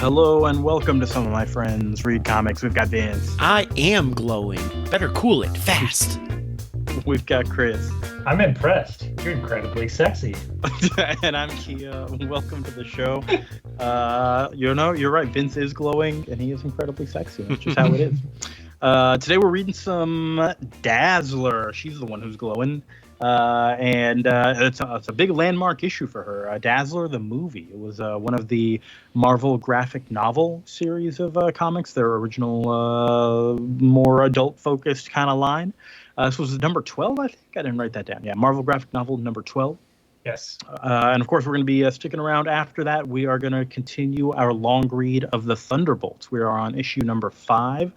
Hello and welcome to Some of My Friends Read Comics. We've got Vince. I am glowing. Better cool it fast. We've got Chris. I'm impressed. You're incredibly sexy. And I'm Kia. Welcome to the show. You're right. Vince is glowing and he is incredibly sexy. That's just how it is. Today we're reading some Dazzler. She's the one who's glowing. And it's a big landmark issue for her. Dazzler, the movie. It was one of the Marvel graphic novel series of comics, their original, more adult-focused kind of line. This was number 12, I think. I didn't write that down. Yeah, Marvel graphic novel number 12. Yes. And, of course, we're going to be sticking around after that. We are going to continue our long read of the Thunderbolts. We are on issue number 5,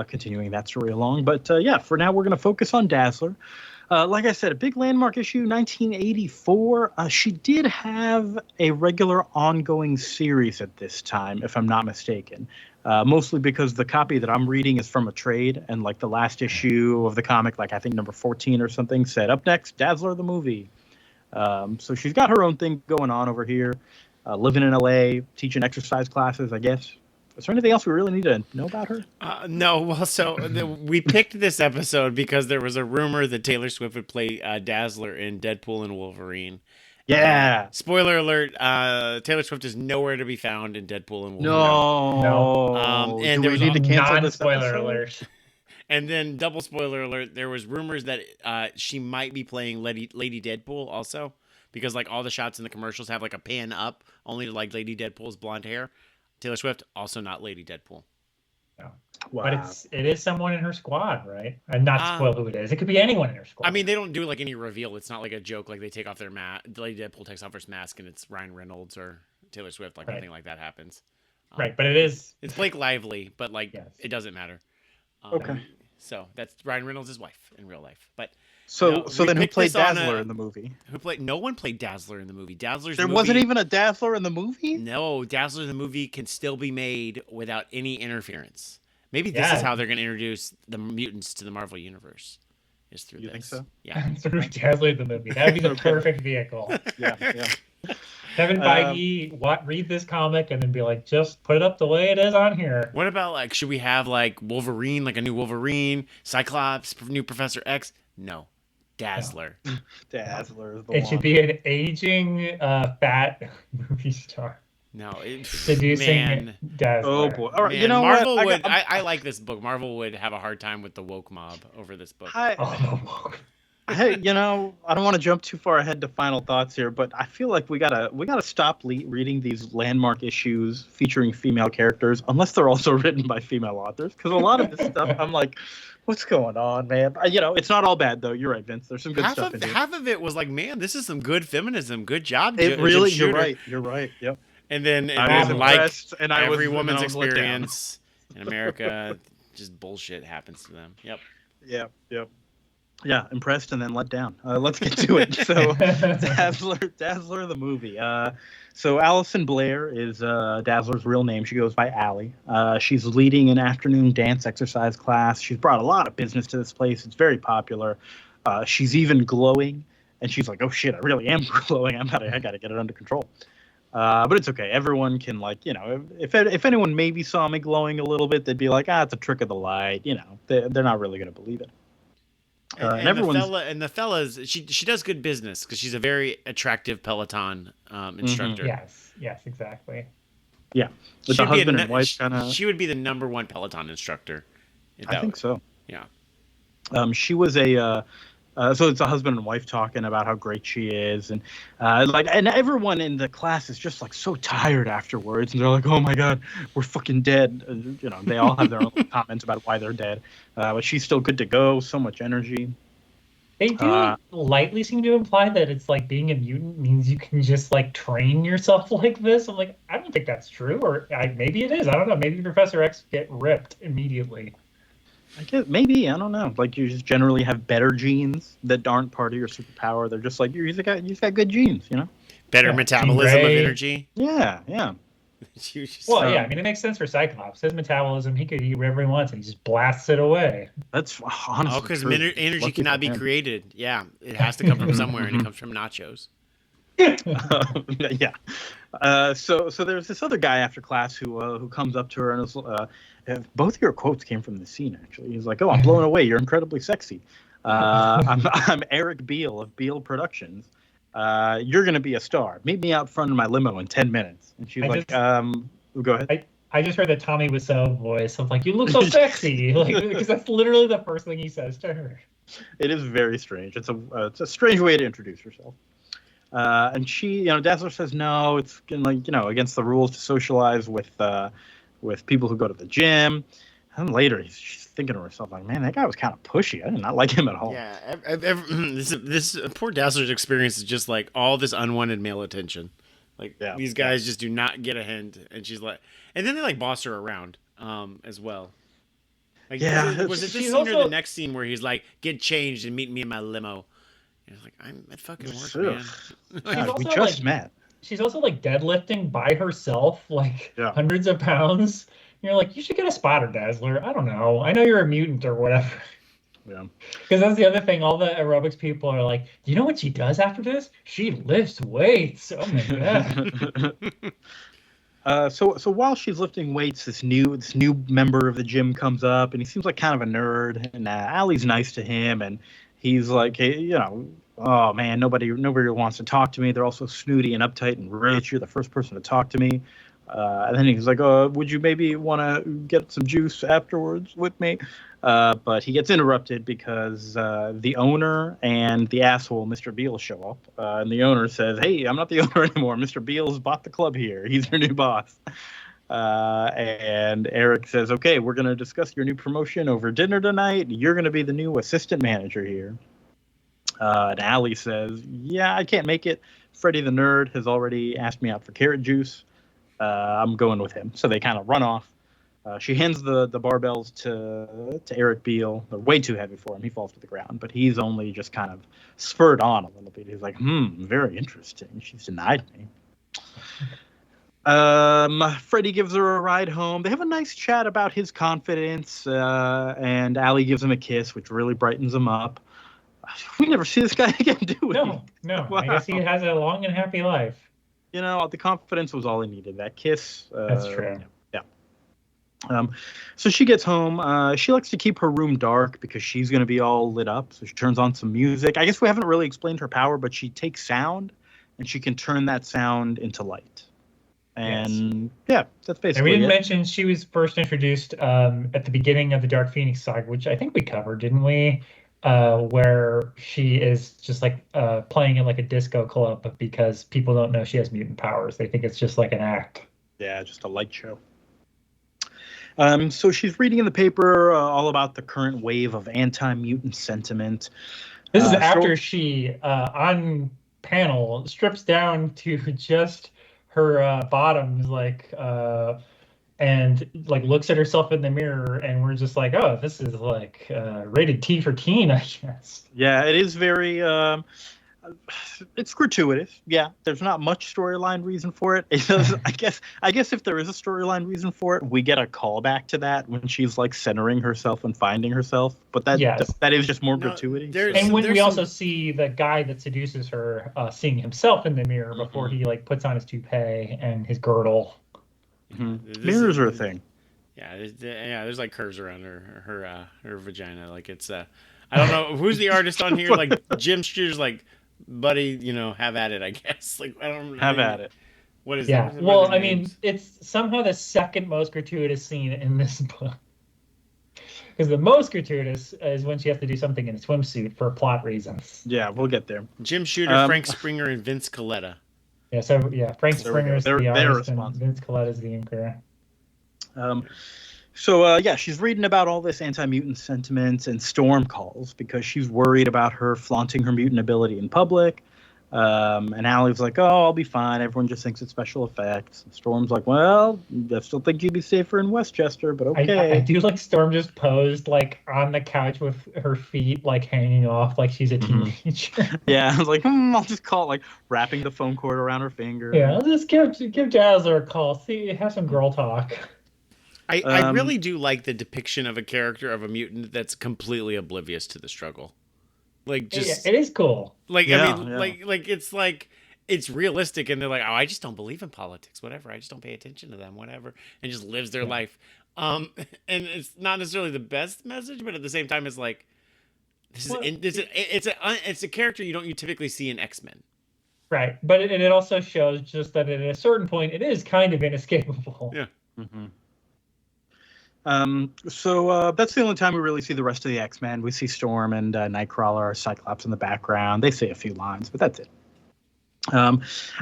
continuing that story along. But, yeah, for now, we're going to focus on Dazzler. Like I said, a big landmark issue, 1984. She did have a regular ongoing series at this time, if I'm not mistaken. Mostly because the copy that I'm reading is from a trade, and like the last issue of the comic, like I think number 14 or something, said, up next, Dazzler the movie. So she's got her own thing going on over here, living in LA, teaching exercise classes, I guess. Is there anything else we really need to know about her? No. Well, we picked this episode because there was a rumor that Taylor Swift would play Dazzler in Deadpool and Wolverine. Yeah. Spoiler alert, Taylor Swift is nowhere to be found in Deadpool and Wolverine. No. And Do there we was need to cancel this non-spoiler episode? alert. And then double spoiler alert, there was rumors that she might be playing Lady Deadpool also, because like all the shots in the commercials have like a pan up only to like Lady Deadpool's blonde hair. Taylor Swift, also not Lady Deadpool. No. Wow. But it is someone in her squad, right? And not spoil who it is. It could be anyone in her squad. I mean, they don't do like any reveal. It's not like a joke. Like they take off their mask. Lady Deadpool takes off her mask, and it's Ryan Reynolds or Taylor Swift. Like nothing like that happens. Right, but it is. It's Blake Lively, but like Yes. It doesn't matter. Okay. So that's Ryan Reynolds' wife in real life. But So then who picked played this on Dazzler in the movie? no one played Dazzler in the movie. There wasn't even a Dazzler in the movie? No, Dazzler in the movie can still be made without any interference. Maybe this is how they're going to introduce the mutants to the Marvel universe. Is through You this. think so? Yeah. Through Dazzler the movie. That'd be the perfect vehicle. Yeah. Kevin Feige, read this comic and then be like, just put it up the way it is on here. What about like, should we have like Wolverine, like a new Wolverine, Cyclops, new Professor X? No. Dazzler. No. Dazzler is the It one. should be an aging, fat movie star. No, Seducing Dazzler. Oh boy! All right, Man, you know Marvel what? would. I like this book. Marvel would have a hard time with the woke mob over this book. Hey, I don't want to jump too far ahead to final thoughts here, but I feel like we gotta stop reading these landmark issues featuring female characters, unless they're also written by female authors. Because a lot of this stuff, I'm like, what's going on, man? It's not all bad though. You're right, Vince. There's some good stuff in here. Half of it was like, man, this is some good feminism. Good job. It really, Jim you're Shooter. right. You're right. Yep. And then I was like impressed, and every and woman's I was let down. experience in America, just bullshit happens to them. Yep. Yep. Yeah, impressed and then let down. Let's get to it. So, Dazzler the movie. So Allison Blair is Dazzler's real name. She goes by Allie. She's leading an afternoon dance exercise class. She's brought a lot of business to this place. It's very popular. She's even glowing, and she's like, "Oh shit, I really am glowing. I gotta get it under control." But it's okay. Everyone can if anyone maybe saw me glowing a little bit, they'd be like, it's a trick of the light. They're not really gonna believe it. And the fellas, she does good business because she's a very attractive Peloton instructor. Yes, exactly. Yeah, with the husband and wife kind of. She would be the number one Peloton instructor. I think so. Yeah. She was so it's a husband and wife talking about how great she is, and and everyone in the class is just like so tired afterwards, and they're like, "Oh my god, we're fucking dead." They all have their own comments about why they're dead, but she's still good to go. So much energy. They do lightly seem to imply that it's like being a mutant means you can just like train yourself like this. I'm like, I don't think that's true, or maybe it is. I don't know. Maybe Professor X get ripped immediately. I guess maybe, I don't know. Like you just generally have better genes that aren't part of your superpower. They're just like you just got good genes, Better metabolism of energy. Yeah. I mean, it makes sense for Cyclops. His metabolism, he could eat whatever he wants, and he just blasts it away. That's honestly because true. energy Lucky cannot be for him. created. Yeah, it has to come from somewhere, and it comes from nachos. Yeah. So there's this other guy after class who comes up to her and is, both of your quotes came from the scene actually. He's like, "Oh, I'm blown away. You're incredibly sexy. I'm Eric Beale of Beale Productions. You're gonna be a star. Meet me out front of my limo in 10 minutes." And she's like, "Go ahead." I just heard the Tommy Wiseau voice of like, "You look so sexy," like because that's literally the first thing he says to her. It is very strange. It's a strange way to introduce yourself. And she, Dazzler says no. It's against the rules to socialize with people who go to the gym. And later, she's thinking to herself like, "Man, that guy was kind of pushy. I did not like him at all." Yeah, this poor Dazzler's experience is just like all this unwanted male attention. Like these guys just do not get a hint, and she's like, and then they like boss her around, as well. Like, was it this scene or the next scene where he's like, "Get changed and meet me in my limo"? And it's like, I'm at fucking work, man. God, we just met. She's also like deadlifting by herself, like hundreds of pounds. And you're like, you should get a spotter, Dazzler. I don't know. I know you're a mutant or whatever. Yeah. Because that's the other thing. All the aerobics people are like, do you know what she does after this? She lifts weights. Oh my god. So while she's lifting weights, this new member of the gym comes up, and he seems like kind of a nerd. And Allie's nice to him, and he's like, hey, oh man, nobody wants to talk to me. They're all so snooty and uptight and rich. You're the first person to talk to me. And then he's like, would you maybe want to get some juice afterwards with me? But he gets interrupted because the owner and the asshole, Mr. Beale, show up. And the owner says, "Hey, I'm not the owner anymore. Mr. Beale's bought the club here. He's your new boss." And Eric says, "Okay, we're going to discuss your new promotion over dinner tonight. You're going to be the new assistant manager here." And Allie says, "Yeah, I can't make it. Freddie the nerd has already asked me out for carrot juice. I'm going with him." So they kind of run off. She hands the barbells to Eric Beale. They're way too heavy for him. He falls to the ground, but he's only just kind of spurred on a little bit. He's like, very interesting. She's denied me. Freddie gives her a ride home. They have a nice chat about his confidence, and Allie gives him a kiss, which really brightens him up. We never see this guy again, do we? No. Wow. I guess he has a long and happy life. The confidence was all he needed. That kiss. That's true. Yeah. So she gets home. She likes to keep her room dark because she's going to be all lit up. So she turns on some music. I guess we haven't really explained her power, but she takes sound, and she can turn that sound into light. And that's basically it. And we didn't mention she was first introduced at the beginning of the Dark Phoenix saga, which I think we covered, didn't we? Where she is just like playing in like a disco club because people don't know she has mutant powers. They think it's just like an act. Yeah, just a light show. So she's reading in the paper all about the current wave of anti-mutant sentiment. This is after she, on panel, strips down to just her bottoms, and looks at herself in the mirror, and we're just like, oh, this is like rated T for teen, I guess. Yeah, it is very it's gratuitous. Yeah, there's not much storyline reason for it. It does. I guess if there is a storyline reason for it, we get a callback to that when she's like centering herself and finding herself. But that is just more gratuity. And when we also see the guy that seduces her seeing himself in the mirror before he like puts on his toupee and his girdle. Mm-hmm. Mirrors are a thing. Yeah, there's like curves around her vagina. Like it's I don't know who's the artist on here. Like Jim Shooter's like, buddy, have at it. I guess. Like I don't have at it. What is that? Well, I mean, it's somehow the second most gratuitous scene in this book. Because the most gratuitous is when she has to do something in a swimsuit for plot reasons. Yeah, we'll get there. Jim Shooter, Frank Springer, and Vince Coletta. Yeah, Frank Springer is the artist and Vince Coletta is the inker. So she's reading about all this anti-mutant sentiment, and Storm calls because she's worried about her flaunting her mutant ability in public. And Allie's like, "Oh, I'll be fine. Everyone just thinks it's special effects." And Storm's like, "Well, I still think you'd be safer in Westchester, but okay." I do like Storm just posed like on the couch with her feet like hanging off like she's a teenager. Yeah, I was like, I'll just call it like wrapping the phone cord around her finger. Yeah, I'll just give Dazzler a call. See, have some girl talk. I really do like the depiction of a character of a mutant that's completely oblivious to the struggle. Like just it is cool. Like I mean, like it's like it's realistic, and they're like, oh, I just don't believe in politics, whatever. I just don't pay attention to them, whatever, and just lives their life. And it's not necessarily the best message, but at the same time, it's like it's a character you typically see in X-Men. Right, but it also shows just that at a certain point, it is kind of inescapable. Yeah. Mm-hmm. So that's the only time we really see the rest of the X-Men. We see Storm and Nightcrawler, Cyclops in the background. They say a few lines, but that's it.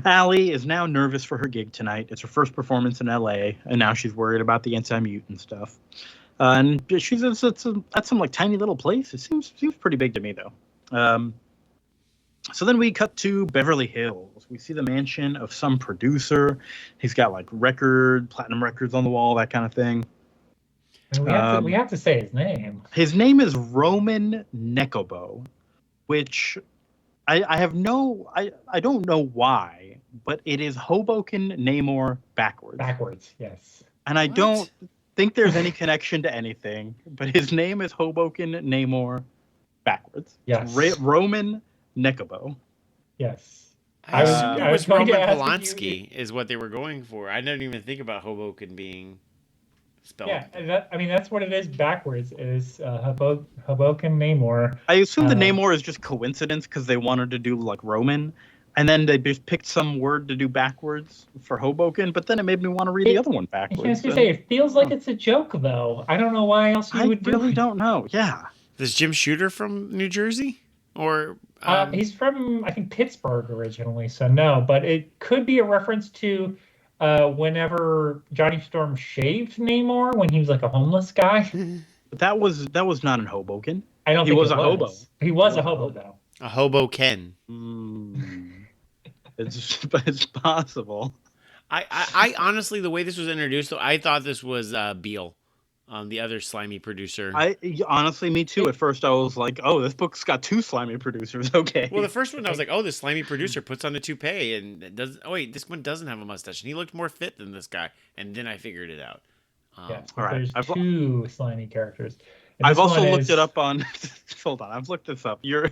Allie is now nervous for her gig tonight. It's her first performance in LA, and now she's worried about the anti-mutant stuff. And she's at some like tiny little place. It seems pretty big to me though. So then we cut to Beverly Hills. We see the mansion of some producer. He's got like platinum records on the wall, that kind of thing. And we have to say his name. His name is Roman Nekobo, which I don't know why, but it is Hoboken Namor backwards. Backwards, yes. And I don't think there's any connection to anything, but his name is Hoboken Namor backwards. Yes. Roman Nekobo. Yes. I was Roman Polanski is what they were going for. I didn't even think about Hoboken being spelled. Yeah, that's what it is backwards. It is Hoboken Namor. I assume the Namor is just coincidence because they wanted to do like Roman, and then they just picked some word to do backwards for Hoboken, but then it made me want to read the other one backwards. I was going to say, it feels like it's a joke, though. I don't know why else you would do it. I really don't know, yeah. Is Jim Shooter from New Jersey? Or he's from, I think, Pittsburgh originally, so no. But it could be a reference to whenever Johnny Storm shaved Namor when he was like a homeless guy. But that was not in Hoboken. I don't think he was a hobo. He was a hobo, though. A hobo Ken. It's possible. I honestly, the way this was introduced, though, I thought this was Beale, the other slimy producer. Honestly, me too. At first, I was like, "Oh, this book's got two slimy producers." Okay. Well, the first one, I was like, "Oh, this slimy producer puts on a toupee and it does." Oh wait, this one doesn't have a mustache, and he looked more fit than this guy. And then I figured it out. Yeah, all right. There's two slimy characters. I've also looked it up on. Hold on, I've looked this up. You're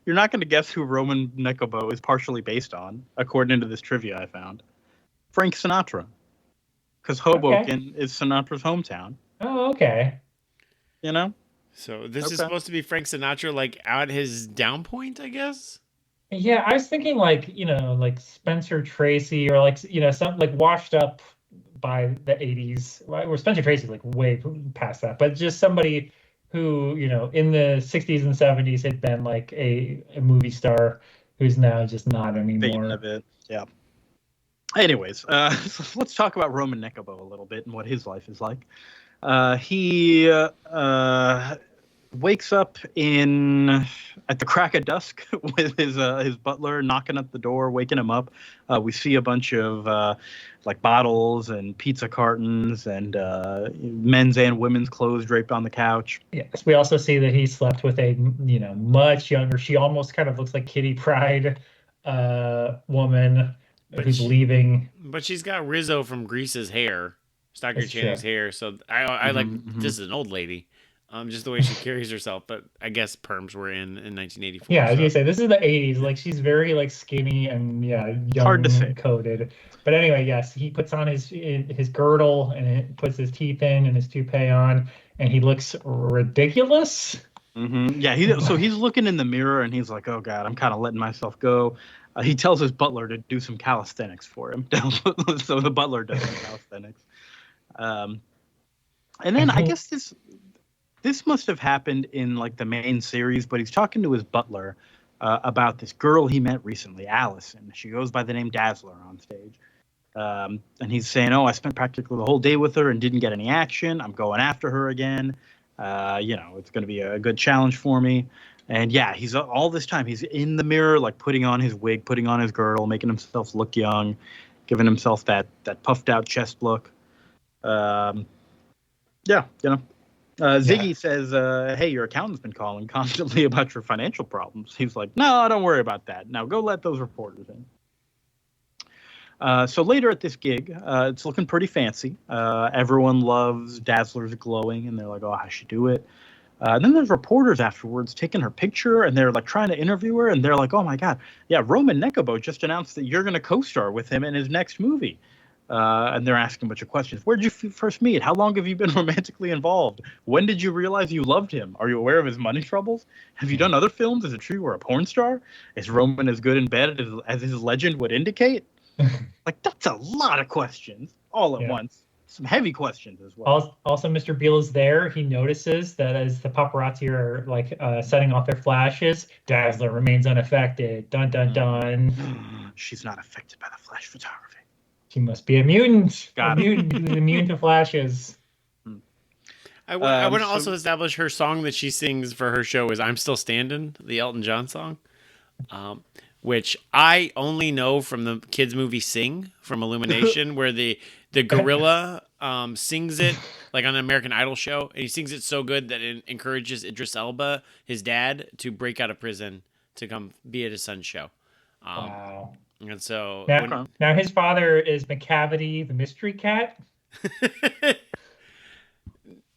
not going to guess who Roman Nekobo is partially based on, according to this trivia I found. Frank Sinatra, because Hoboken is Sinatra's hometown. Oh, okay. You know. So this is supposed to be Frank Sinatra, like at his down point, I guess. Yeah, I was thinking like like Spencer Tracy or like some like washed up by the 80s. Or Spencer Tracy's like way past that, but just somebody who, in the 60s and 70s had been like a movie star who's now just not anymore. A bit, yeah. Anyways, so let's talk about Roman Nekobo a little bit and what his life is like. He wakes up at the crack of dusk with his butler knocking at the door, waking him up. We see a bunch of like bottles and pizza cartons and men's and women's clothes draped on the couch. Yes, we also see that he slept with a much younger. She almost kind of looks like Kitty Pryde woman who's leaving. But she's got Rizzo from Grease's hair, Stockard Channing's hair. So I like this is an old lady. Just the way she carries herself, but I guess perms were in 1984. Yeah, I was gonna say this is the 80s. Like she's very like skinny and young, hard to say. Coated. But anyway, yes, he puts on his girdle and it puts his teeth in and his toupee on, and he looks ridiculous. Mm-hmm. Yeah, so he's looking in the mirror and he's like, "Oh God, I'm kind of letting myself go." He tells his butler to do some calisthenics for him, so the butler does some calisthenics. And then I guess this must have happened in like the main series, but he's talking to his butler about this girl he met recently, Allison. She goes by the name Dazzler on stage. And he's saying, "Oh, I spent practically the whole day with her and didn't get any action. I'm going after her again. It's going to be a good challenge for me." And yeah, he's all this time he's in the mirror, like putting on his wig, putting on his girdle, making himself look young, giving himself that puffed out chest look. Ziggy says, "Hey, your accountant's been calling constantly about your financial problems." He's like, "No, don't worry about that. Now go let those reporters in." So later at this gig, it's looking pretty fancy. Everyone loves Dazzler's glowing, and they're like, "Oh, I should do it." And then there's reporters afterwards taking her picture, and they're like trying to interview her, and they're like, "Oh my God, yeah, Roman Nekabo just announced that you're going to co-star with him in his next movie." And they're asking a bunch of questions. Where did you first meet? How long have you been romantically involved? When did you realize you loved him? Are you aware of his money troubles? Have you done other films? Is it true you were a porn star? Is Roman as good in bed as his legend would indicate? Like, that's a lot of questions all at once. Some heavy questions as well. Also, Mr. Beale is there. He notices that as the paparazzi are like setting off their flashes, Dazzler remains unaffected. Dun dun dun. She's not affected by the flash photography. She must be a mutant. Got a mutant who's immune to flashes. I want to also establish her song that she sings for her show is "I'm Still Standing," the Elton John song, which I only know from the kids' movie Sing from Illumination, where the gorilla sings it like on an American Idol show, and he sings it so good that it encourages Idris Elba, his dad, to break out of prison to come be at his son's show. Wow. And so now his father is McCavity, the mystery cat.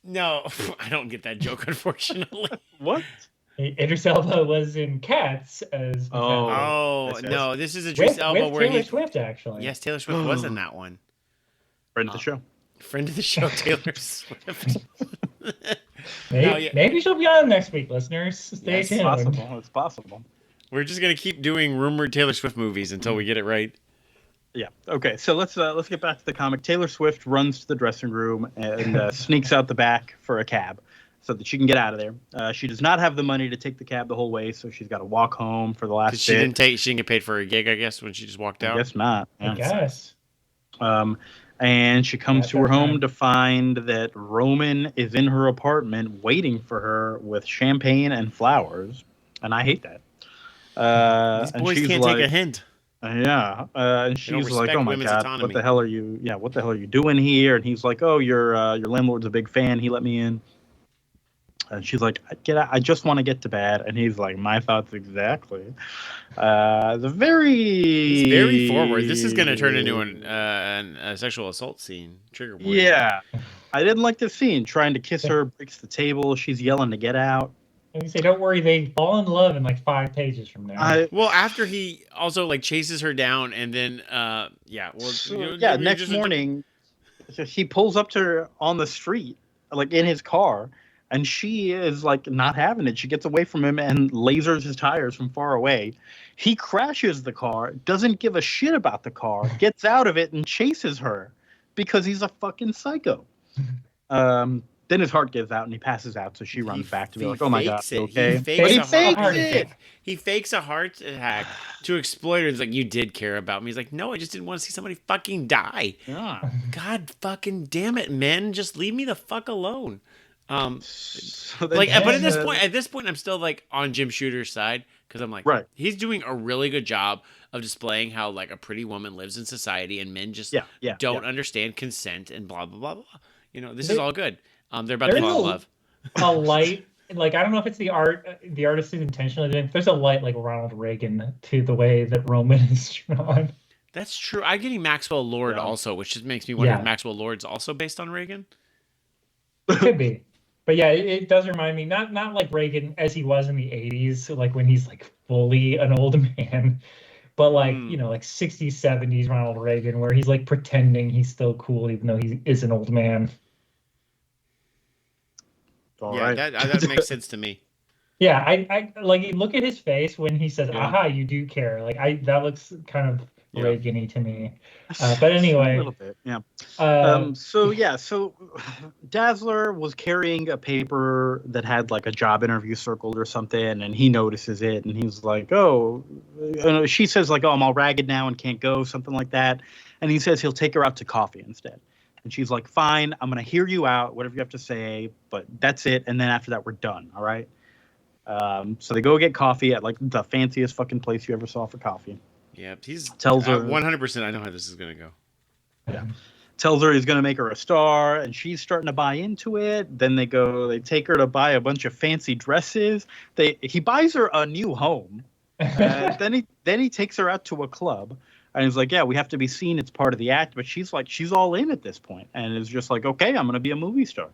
No, I don't get that joke, unfortunately. What? Idris Elba was in Cats as McCavity. No, this is Idris Elba with where Taylor Swift, actually. Yes, Taylor Swift was in that one. Friend of the show. Friend of the show, Taylor Swift. Maybe she'll be on next week, listeners. Stay tuned. It's possible. We're just gonna keep doing rumored Taylor Swift movies until we get it right. Yeah. Okay. So let's get back to the comic. Taylor Swift runs to the dressing room and sneaks out the back for a cab so that she can get out of there. She does not have the money to take the cab the whole way, so she's got to walk home for the last bit. She didn't get paid for a gig, I guess, when she just walked out. I guess not. Yeah. I guess. And she comes to her home to find that Roman is in her apartment waiting for her with champagne and flowers, and I hate that. These boys can't take a hint. And she's like, "Oh my God, autonomy. what the hell are you? Yeah, what the hell are you doing here?" And he's like, "Oh, your landlord's a big fan. He let me in." And she's like, "Get out! I just want to get to bed." And he's like, "My thoughts exactly." He's very forward. This is going to turn into a sexual assault scene. Trigger warning. Yeah, I didn't like this scene. Trying to kiss her, breaks the table. She's yelling to get out. And you say, "Don't worry, they fall in love in like 5 pages from now." Well, after he also like chases her down, and then next morning, he pulls up to her on the street, like in his car, and she is like not having it. She gets away from him and lasers his tires from far away. He crashes the car, doesn't give a shit about the car, gets out of it and chases her because he's a fucking psycho. Then his heart gives out and he passes out, so she runs back to be like, "Oh my God, okay?" But he fakes it. He fakes a heart attack to exploit her. He's like, "You did care about me." He's like, "No, I just didn't want to see somebody fucking die." Yeah. God fucking damn it, men, just leave me the fuck alone. But at this point, I'm still like on Jim Shooter's side because I'm like, he's doing a really good job of displaying how like a pretty woman lives in society and men just don't understand consent and blah blah blah blah. You know, this is all good. They're about to fall in love. A light, like I don't know if it's the artist is intentionally doing. There's a light like Ronald Reagan to the way that Roman is drawn. That's true. I'm getting Maxwell Lord also, which just makes me wonder if Maxwell Lord's also based on Reagan. It could be, but yeah, it does remind me not like Reagan as he was in the '80s, like when he's like fully an old man, but like like '60s, '70s Ronald Reagan, where he's like pretending he's still cool even though he is an old man. That makes sense to me. Yeah, I like look at his face when he says, "Aha, you do care." Like that looks kind of Reagan-y to me. But anyway, a little bit, yeah. So Dazzler was carrying a paper that had like a job interview circled or something, and he notices it, and he's like, "Oh," she says like, "Oh, I'm all ragged now and can't go," something like that, and he says he'll take her out to coffee instead. And she's like, "Fine, I'm going to hear you out, whatever you have to say, but that's it. And then after that, we're done, all right?" So they go get coffee at like the fanciest fucking place you ever saw for coffee. Yeah, tells her 100%. I know how this is going to go. Yeah. Tells her he's going to make her a star, and she's starting to buy into it. Then they take her to buy a bunch of fancy dresses. He buys her a new home. Then he takes her out to a club. And he's like, "Yeah, we have to be seen. It's part of the act." But she's like, she's all in at this point, and is just like, "Okay, I'm gonna be a movie star."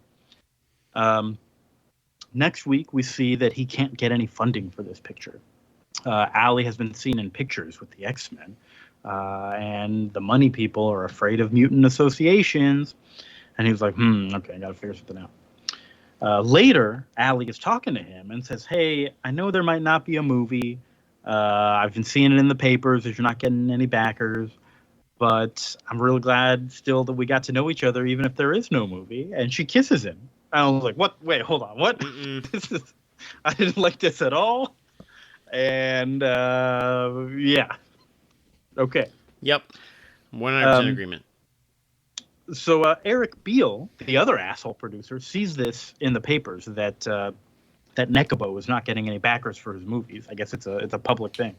Next week, we see that he can't get any funding for this picture. Allie has been seen in pictures with the X-Men, and the money people are afraid of mutant associations. And he was like, okay, I got to figure something out. Later, Allie is talking to him and says, hey, I know there might not be a movie. I've been seeing it in the papers that you're not getting any backers. But I'm really glad still that we got to know each other, even if there is no movie. And she kisses him. I was like, what? Wait, hold on. What? I didn't like this at all. And yeah. Okay. Yep. 100% agreement. So Eric Beale, the other asshole producer, sees this in the papers that that Nekabo is not getting any backers for his movies. I guess it's a public thing.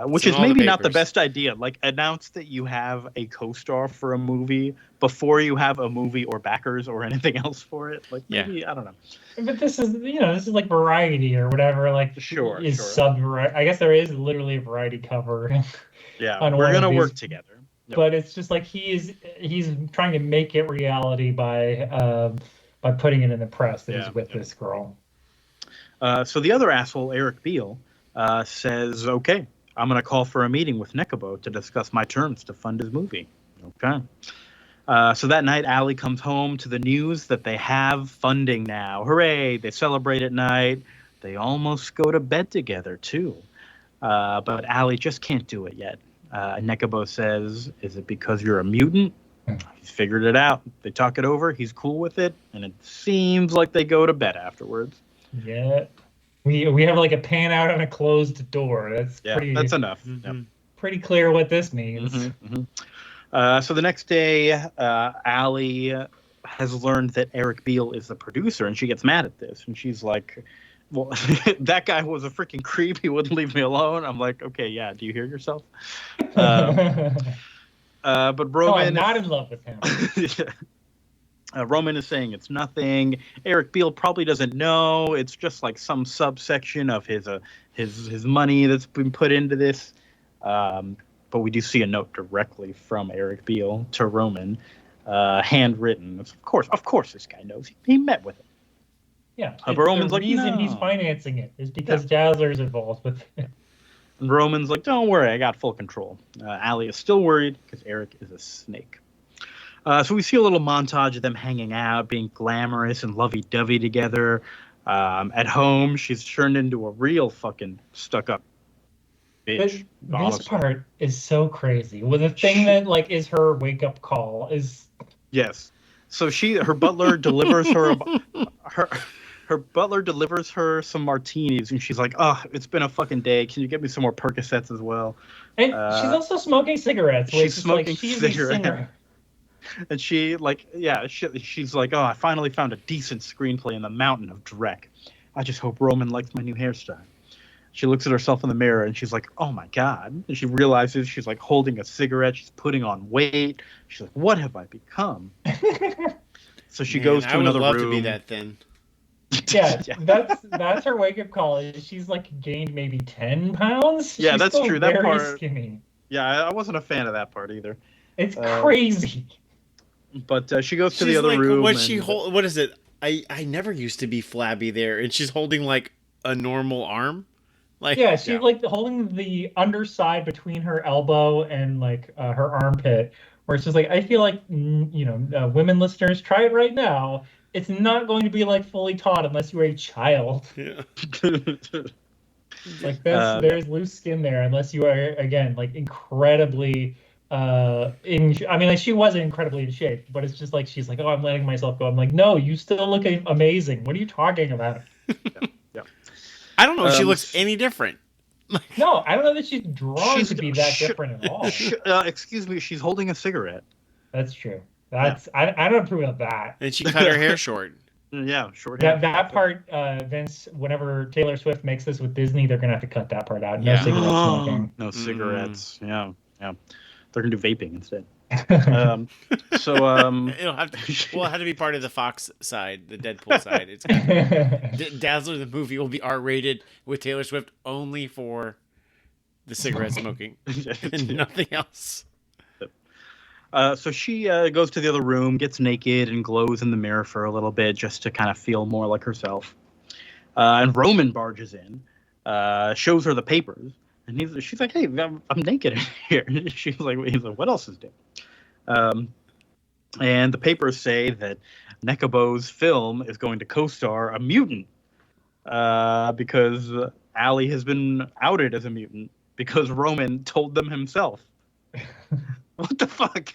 Which is maybe not the best idea. Like, announce that you have a co-star for a movie before you have a movie or backers or anything else for it. Like, maybe, I don't know. But this is like Variety or whatever. Like, sure. I guess there is literally a Variety cover. Yeah, we're gonna work together. Yep. But it's just like he's trying to make it reality by putting it in the press that he's with this girl. So the other asshole, Eric Beale, says, okay, I'm going to call for a meeting with Nekabo to discuss my terms to fund his movie. Okay. So that night, Allie comes home to the news that they have funding now. Hooray! They celebrate at night. They almost go to bed together, too. But Allie just can't do it yet. Nekabo says, is it because you're a mutant? He's figured it out. They talk it over. He's cool with it. And it seems like they go to bed afterwards. Yeah. We have like a pan out on a closed door. That's enough. Mm-hmm. Pretty clear what this means. So the next day, Allie has learned that Eric Beale is the producer, and she gets mad at this. And she's like, well, that guy was a freaking creep. He wouldn't leave me alone. I'm like, okay, yeah, do you hear yourself? But Roman... No, I'm not in love with him. Roman is saying it's nothing. Eric Beale probably doesn't know. It's just like some subsection of his money that's been put into this. But we do see a note directly from Eric Beale to Roman, handwritten. Of course, this guy knows. He met with him. Yeah, but Roman's the like, reason he's financing it is because Dazzler's involved with it. And Roman's like, don't worry, I got full control. Allie is still worried because Eric is a snake. So we see a little montage of them hanging out, being glamorous and lovey-dovey together. At home, she's turned into a real fucking stuck-up bitch. This part is so crazy. Well, the thing that like is her wake-up call is... Yes. So her butler delivers her butler delivers her some martinis, and she's like, "Oh, it's been a fucking day. Can you get me some more Percocets as well?" And she's also smoking cigarettes. She's smoking cigarettes. And she's like, "Oh, I finally found a decent screenplay in the mountain of dreck. I just hope Roman likes my new hairstyle." She looks at herself in the mirror and she's like, "Oh my God." And she realizes she's like holding a cigarette. She's putting on weight. She's like, "What have I become?" So she goes to another room. I would love to be that thin. Yeah, that's her wake-up call. She's like gained maybe 10 pounds. Yeah, She's that's still true. That very part, skinny. Yeah, I wasn't a fan of that part either. It's crazy. But she goes to the other room. What is it? I never used to be flabby there, and she's holding like a normal arm. Like, yeah, she's like holding the underside between her elbow and like her armpit, where it's just like, I feel like, women listeners, try it right now. It's not going to be like fully taut unless you're a child. Yeah. Like there's loose skin there unless you are, again, like incredibly she wasn't incredibly in shape, but it's just like she's like, "Oh, I'm letting myself go." I'm like, "No, you still look amazing. What are you talking about?" Yeah. I don't know if she looks any different. No, I don't know that she's drawn to be that different at all. Excuse me, she's holding a cigarette. That's true. I don't approve of that. And she cut her hair short. Yeah, short hair. That part, Vince, whenever Taylor Swift makes this with Disney, they're going to have to cut that part out. No cigarette smoking. No cigarettes. Yeah. They're going to do vaping instead. It'll have to be part of the Fox side, the Deadpool side. It's Dazzler, the movie, will be R-rated with Taylor Swift only for the cigarette smoking and nothing else. So she goes to the other room, gets naked, and glows in the mirror for a little bit just to kind of feel more like herself. And Roman barges in, shows her the papers, and she's like, "Hey, I'm naked in here." He's like, "What else is new?" And the papers say that Nekabo's film is going to co-star a mutant because Allie has been outed as a mutant because Roman told them himself. What the fuck?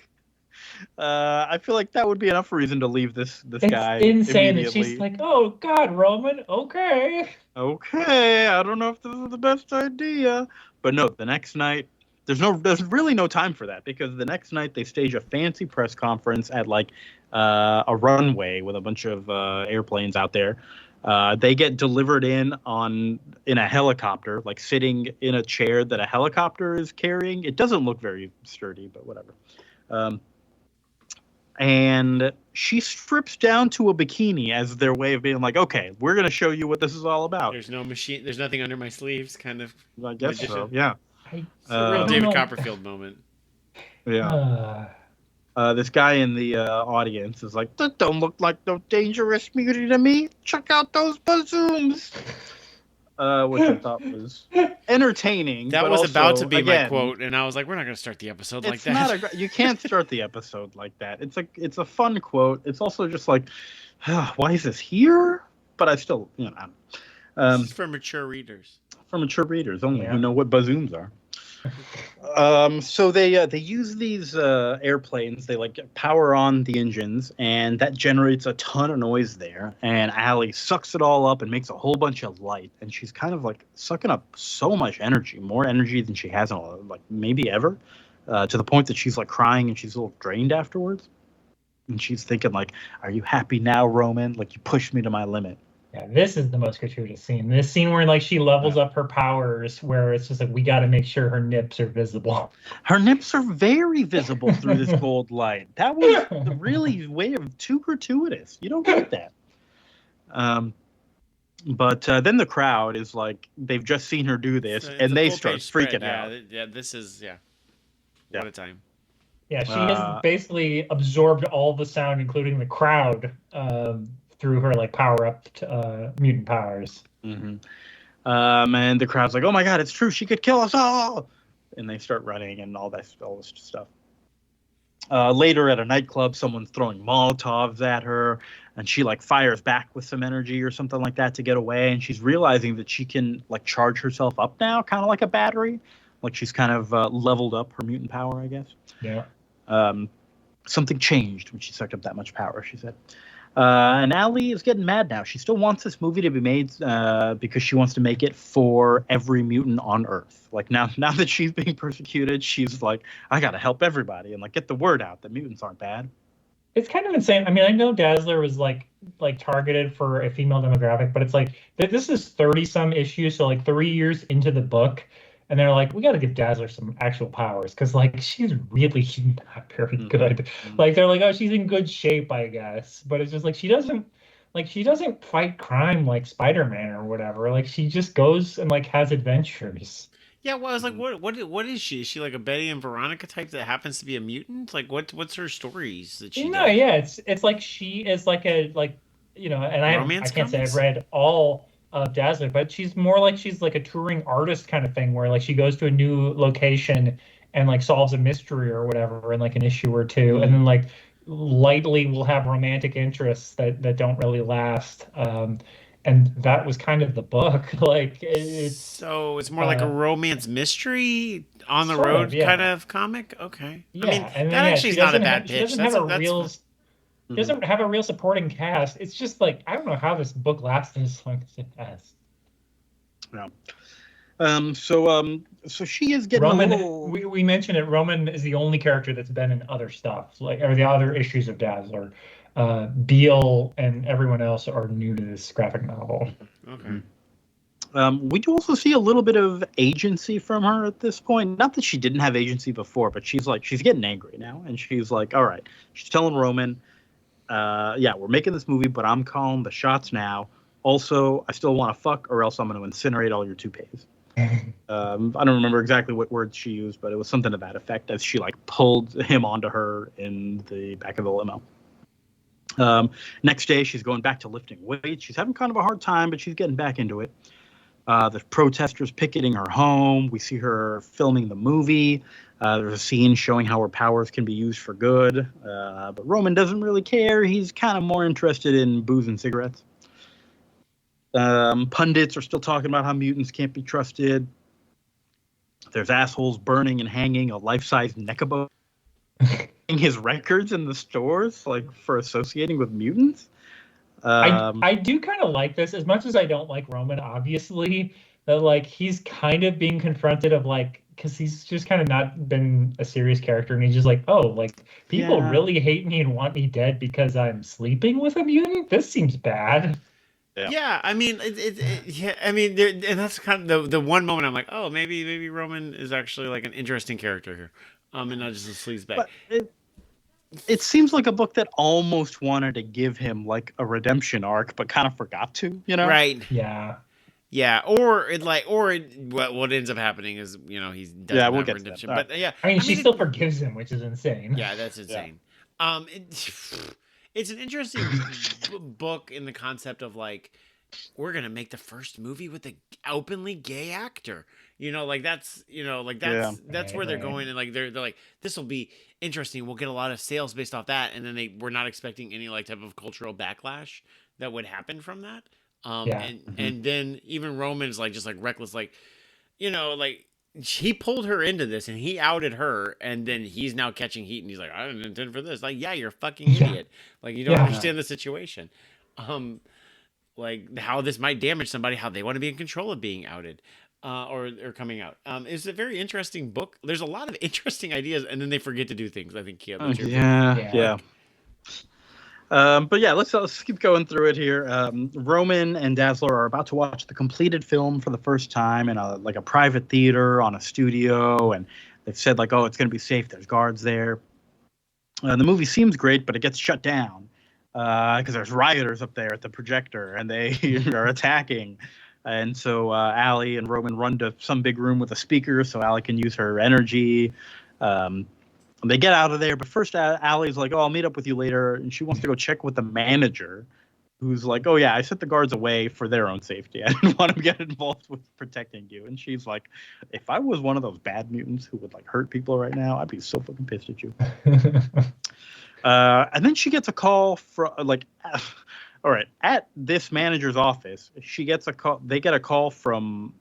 I feel like that would be enough reason to leave this guy. It's insane that immediately. she's like, "Oh God, Roman, okay." Okay, I don't know if this is the best idea, but no. The next night, there's really no time for that because the next night they stage a fancy press conference at like a runway with a bunch of airplanes out there. They get delivered in a helicopter, like sitting in a chair that a helicopter is carrying. It doesn't look very sturdy, but whatever. And she strips down to a bikini as their way of being like, okay, we're going to show you what this is all about. There's no machine. There's nothing under my sleeves. Kind of. I guess magician. so. Yeah. Real David Copperfield moment. Yeah. This guy in the audience is like, that don't look like no dangerous mutant to me. Check out those bazooms. Which I thought was entertaining. That but was also, about to be again, my quote, and I was like, we're not going to start the episode like that. You can't start the episode like that. It's a fun quote. It's also just like, why is this here? But I still, I don't know. This is for mature readers. For mature readers only who know what bazooms are. So they use these airplanes. They like power on the engines, and that generates a ton of noise there. And Allie sucks it all up and makes a whole bunch of light. And she's kind of like sucking up so much energy, more energy than she has in maybe ever, to the point that she's like crying and she's a little drained afterwards. And she's thinking like, "Are you happy now, Roman? Like you pushed me to my limit." Yeah, this is the most gratuitous scene. This scene where like she levels up her powers, where it's just like we got to make sure her nips are visible. Her nips are very visible through this gold light. That was really too gratuitous. You don't get that. But then the crowd is like, they've just seen her do this, and they start freaking out. Yeah, this is what a time. Yeah, she has basically absorbed all the sound, including the crowd. Through her like power up mutant powers. Mm-hmm. And the crowd's like, "Oh my God, it's true! She could kill us all!" And they start running and all this stuff. Later at a nightclub, someone's throwing Molotovs at her, and she like fires back with some energy or something like that to get away. And she's realizing that she can like charge herself up now, kind of like a battery. Like she's kind of leveled up her mutant power, I guess. Yeah. Something changed when she sucked up that much power, she said. And Allie is getting mad now. She still wants this movie to be made because she wants to make it for every mutant on Earth. Like now that she's being persecuted, she's like, I gotta help everybody and like get the word out that mutants aren't bad. It's kind of insane. I mean, I know Dazzler was like targeted for a female demographic, but it's like this is 30-some issues, so like 3 years into the book. And they're like, we got to give Dazzler some actual powers because, like, she's really not very good. Like, they're like, oh, she's in good shape, I guess. But it's just like she doesn't fight crime like Spider-Man or whatever. Like, she just goes and like has adventures. Yeah, well, I was like, what is she? Is she like a Betty and Veronica type that happens to be a mutant? Like, what's her stories that she? No, yeah, it's like she is like and I can't say I've read all of Dazzler, but she's more like she's like a touring artist kind of thing where like she goes to a new location and like solves a mystery or whatever in like an issue or two, and then like lightly will have romantic interests that don't really last. And that was kind of the book. Like it's more like a romance mystery on the road kind of comic. Okay, yeah, I mean that actually is not a bad pitch. She doesn't have a real supporting cast. It's just like I don't know how this book lasted as long as it has. Yeah. So she is getting Roman. a little... We mentioned it. Roman is the only character that's been in other stuff, or the other issues of Dazzler. Beale and everyone else are new to this graphic novel. Okay. We do also see a little bit of agency from her at this point. Not that she didn't have agency before, but she's getting angry now, and she's like, all right. She's telling Roman, we're making this movie, but I'm calling the shots now. Also, I still want to fuck, or else I'm going to incinerate all your toupees. I don't remember exactly what words she used, but it was something to that effect as she like pulled him onto her in the back of the limo. Next day, she's going back to lifting weights. She's having kind of a hard time, but she's getting back into it. The protesters picketing her home. We see her filming the movie. There's a scene showing how her powers can be used for good. But Roman doesn't really care. He's kind of more interested in booze and cigarettes. Pundits are still talking about how mutants can't be trusted. There's assholes burning and hanging a life-size Nekabo his records in the stores, like for associating with mutants. I do kind of like this, as much as I don't like Roman, obviously, that like he's kind of being confronted of like, because he's just kind of not been a serious character, and he's just like, oh, like people really hate me and want me dead because I'm sleeping with a mutant? This seems bad. Yeah, I mean, I mean, and that's kind of the one moment I'm like, oh, maybe Roman is actually like an interesting character here, and not just a sleazebag. It seems like a book that almost wanted to give him like a redemption arc, but kind of forgot to, you know? Right. Yeah. Yeah, what ends up happening is, you know, he doesn't have redemption. But yeah, I mean, she still forgives him, which is insane. Yeah, that's insane. Yeah. It's an interesting book in the concept of like, we're gonna make the first movie with an openly gay actor. You know, like that's where they're going, and like they're like, this will be interesting. We'll get a lot of sales based off that, and then we're not expecting any like type of cultural backlash that would happen from that. And then even Roman's like just like reckless, like, you know, like he pulled her into this and he outed her, and then he's now catching heat and he's like, I didn't intend for this. Like, yeah, you're a fucking idiot. Like, you don't understand the situation. Like how this might damage somebody, how they want to be in control of being outed, or coming out. It's a very interesting book. There's a lot of interesting ideas, and then they forget to do things. I think, yeah. But yeah, let's keep going through it here. Roman and Dazzler are about to watch the completed film for the first time in a private theater on a studio, and they've said like, oh, it's going to be safe. There's guards there. The movie seems great, but it gets shut down because there's rioters up there at the projector, and they are attacking. And so Allie and Roman run to some big room with a speaker so Allie can use her energy. They get out of there, but first Allie's like, oh, I'll meet up with you later. And she wants to go check with the manager, who's like, oh, yeah, I sent the guards away for their own safety. I didn't want to get involved with protecting you. And she's like, if I was one of those bad mutants who would like hurt people right now, I'd be so fucking pissed at you. And then she gets a call from like, all right, at this manager's office, she gets a call. They get a call from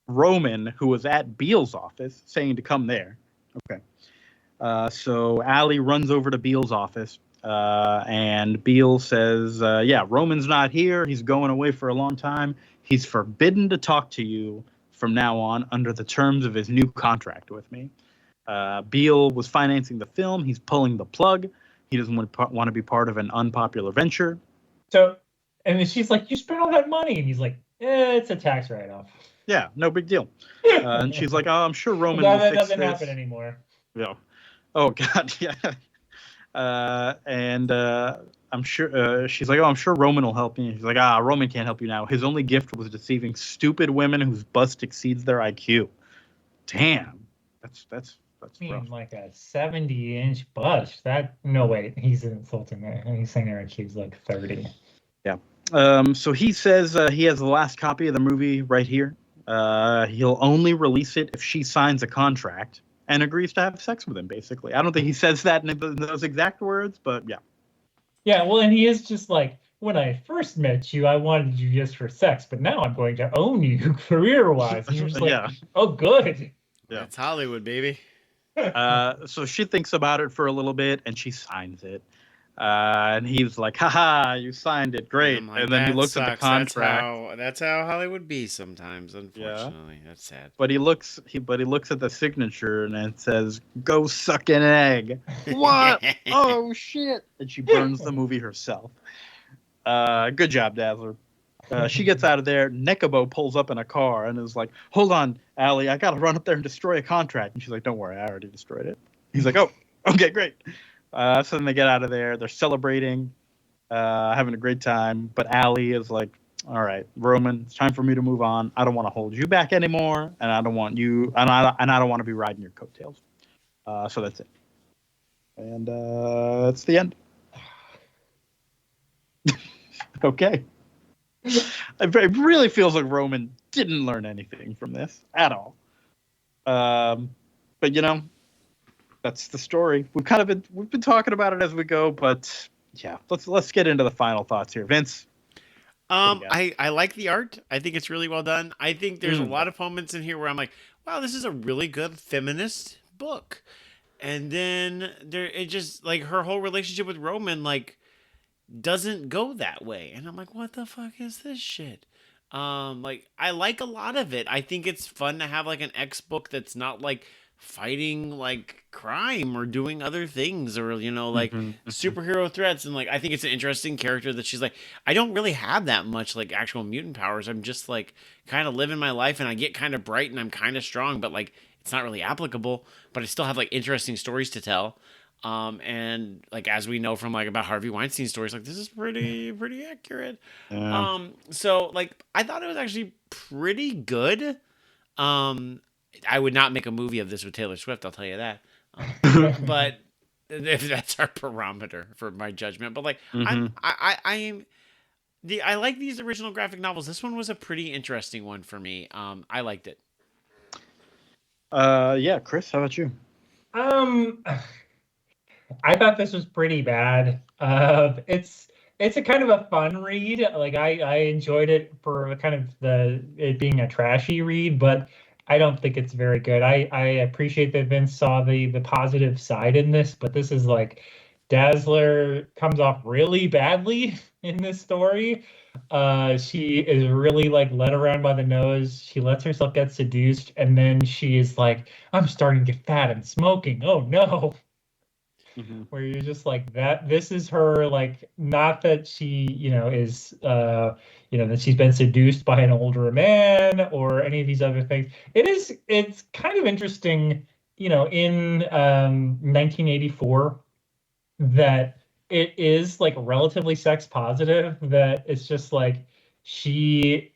Roman, who was at Beale's office, saying to come there. Okay. So Allie runs over to Beale's office, and Beale says, yeah, Roman's not here. He's going away for a long time. He's forbidden to talk to you from now on under the terms of his new contract with me. Beale was financing the film. He's pulling the plug. He doesn't want to be part of an unpopular venture. So, and then she's like, you spent all that money. And he's like, it's a tax write-off. Yeah, no big deal. And she's like, oh, I'm sure Roman will that fix doesn't this. happen anymore. Yeah. Oh God, yeah. And I'm sure she's like, oh, I'm sure Roman will help me. She's like, Roman can't help you now. His only gift was deceiving stupid women whose bust exceeds their IQ. Damn, that's I mean, like a 70-inch bust. No way. He's insulting that. He's saying their IQ's like 30. Yeah. So he says he has the last copy of the movie right here. He'll only release it if she signs a contract and agrees to have sex with him, basically. I don't think he says that in those exact words, but yeah. Yeah, well, and he is just like, when I first met you, I wanted you just for sex, but now I'm going to own you career-wise. And you're just like, oh, good. Yeah. That's Hollywood, baby. So she thinks about it for a little bit, and she signs it. And he's like, haha, you signed it, great. Like, and then he looks at the contract. That's how Hollywood be sometimes, unfortunately. Yeah. That's sad. But he looks at the signature and it says, go suck an egg. What? Oh shit. And she burns the movie herself. Good job, Dazzler. She gets out of there. Nekabo pulls up in a car and is like, hold on, Allie, I gotta run up there and destroy a contract. And she's like, don't worry, I already destroyed it. He's like, oh, okay, great. So then they get out of there. They're celebrating, having a great time. But Allie is like, all right, Roman, it's time for me to move on. I don't want to hold you back anymore, and I don't want you, and I don't want to be riding your coattails. So that's it. And that's the end. Okay. It really feels like Roman didn't learn anything from this at all. But you know, that's the story. We've been talking about it as we go, but yeah, let's get into the final thoughts here, Vince. I like the art. I think it's really well done. I think there's a lot of moments in here where I'm like, wow, this is a really good feminist book. And then it just like her whole relationship with Roman like doesn't go that way. And I'm like, what the fuck is this shit? Like I like a lot of it. I think it's fun to have like an X book that's not like fighting like crime or doing other things or like superhero threats. And like I think it's an interesting character that she's like, I don't really have that much like actual mutant powers. I'm just like kind of living my life and I get kind of bright and I'm kind of strong, but like it's not really applicable, but I still have like interesting stories to tell. And like as we know from like about Harvey Weinstein stories, like this is pretty accurate. Yeah. So like I thought it was actually pretty good. I would not make a movie of this with Taylor Swift, I'll tell you that. But if that's our parameter for my judgment, but like I like these original graphic novels. This one was a pretty interesting one for me. I liked it. Yeah, Chris, how about you? I thought this was pretty bad. It's a kind of a fun read. Like I enjoyed it for kind of it being a trashy read, but I don't think it's very good. I appreciate that Vince saw the positive side in this, but this is like Dazzler comes off really badly in this story. She is really like led around by the nose. She lets herself get seduced, and then she is like, I'm starting to get fat and smoking. Oh no. Where you're just like that. This is her, like, not that she, is, that she's been seduced by an older man or any of these other things. It's kind of interesting, in 1984 that it is like relatively sex positive, that it's just like she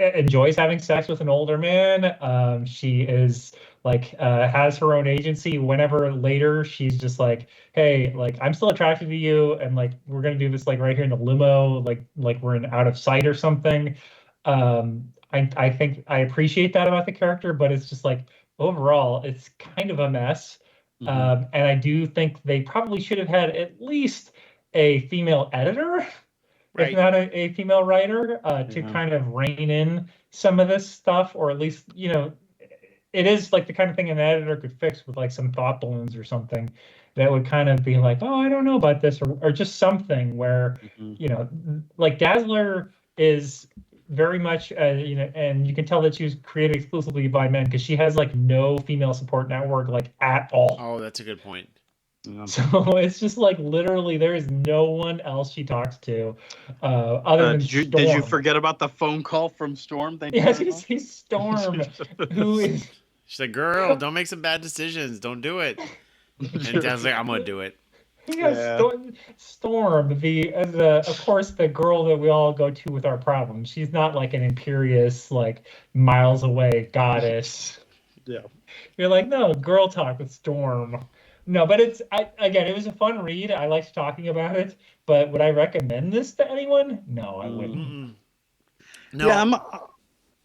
enjoys having sex with an older man. She is like has her own agency. Whenever later she's just like, hey, like I'm still attracted to you, and like we're gonna do this like right here in the limo, like we're in out of sight or something. I think I appreciate that about the character, but it's just like overall it's kind of a mess. And I do think they probably should have had at least a female editor, right, if not a female writer, to kind of rein in some of this stuff, or at least, it is like the kind of thing an editor could fix with like some thought balloons or something that would kind of be like, oh, I don't know about this, or just something where, like Dazzler is very much, and you can tell that she was created exclusively by men because she has like no female support network like at all. Oh, that's a good point. So it's just like literally there is no one else she talks to other than Storm. Did you forget about the phone call from Storm? Yes, he's Storm, who is... She's like, girl, don't make some bad decisions. Don't do it. And Dad's like, I'm going to do it. Yeah. Storm, of course, the girl that we all go to with our problems. She's not like an imperious, like miles away goddess. Yeah. You're like, no, girl talk with Storm. No, but it was a fun read. I liked talking about it, but would I recommend this to anyone? No, I wouldn't. No. Yeah,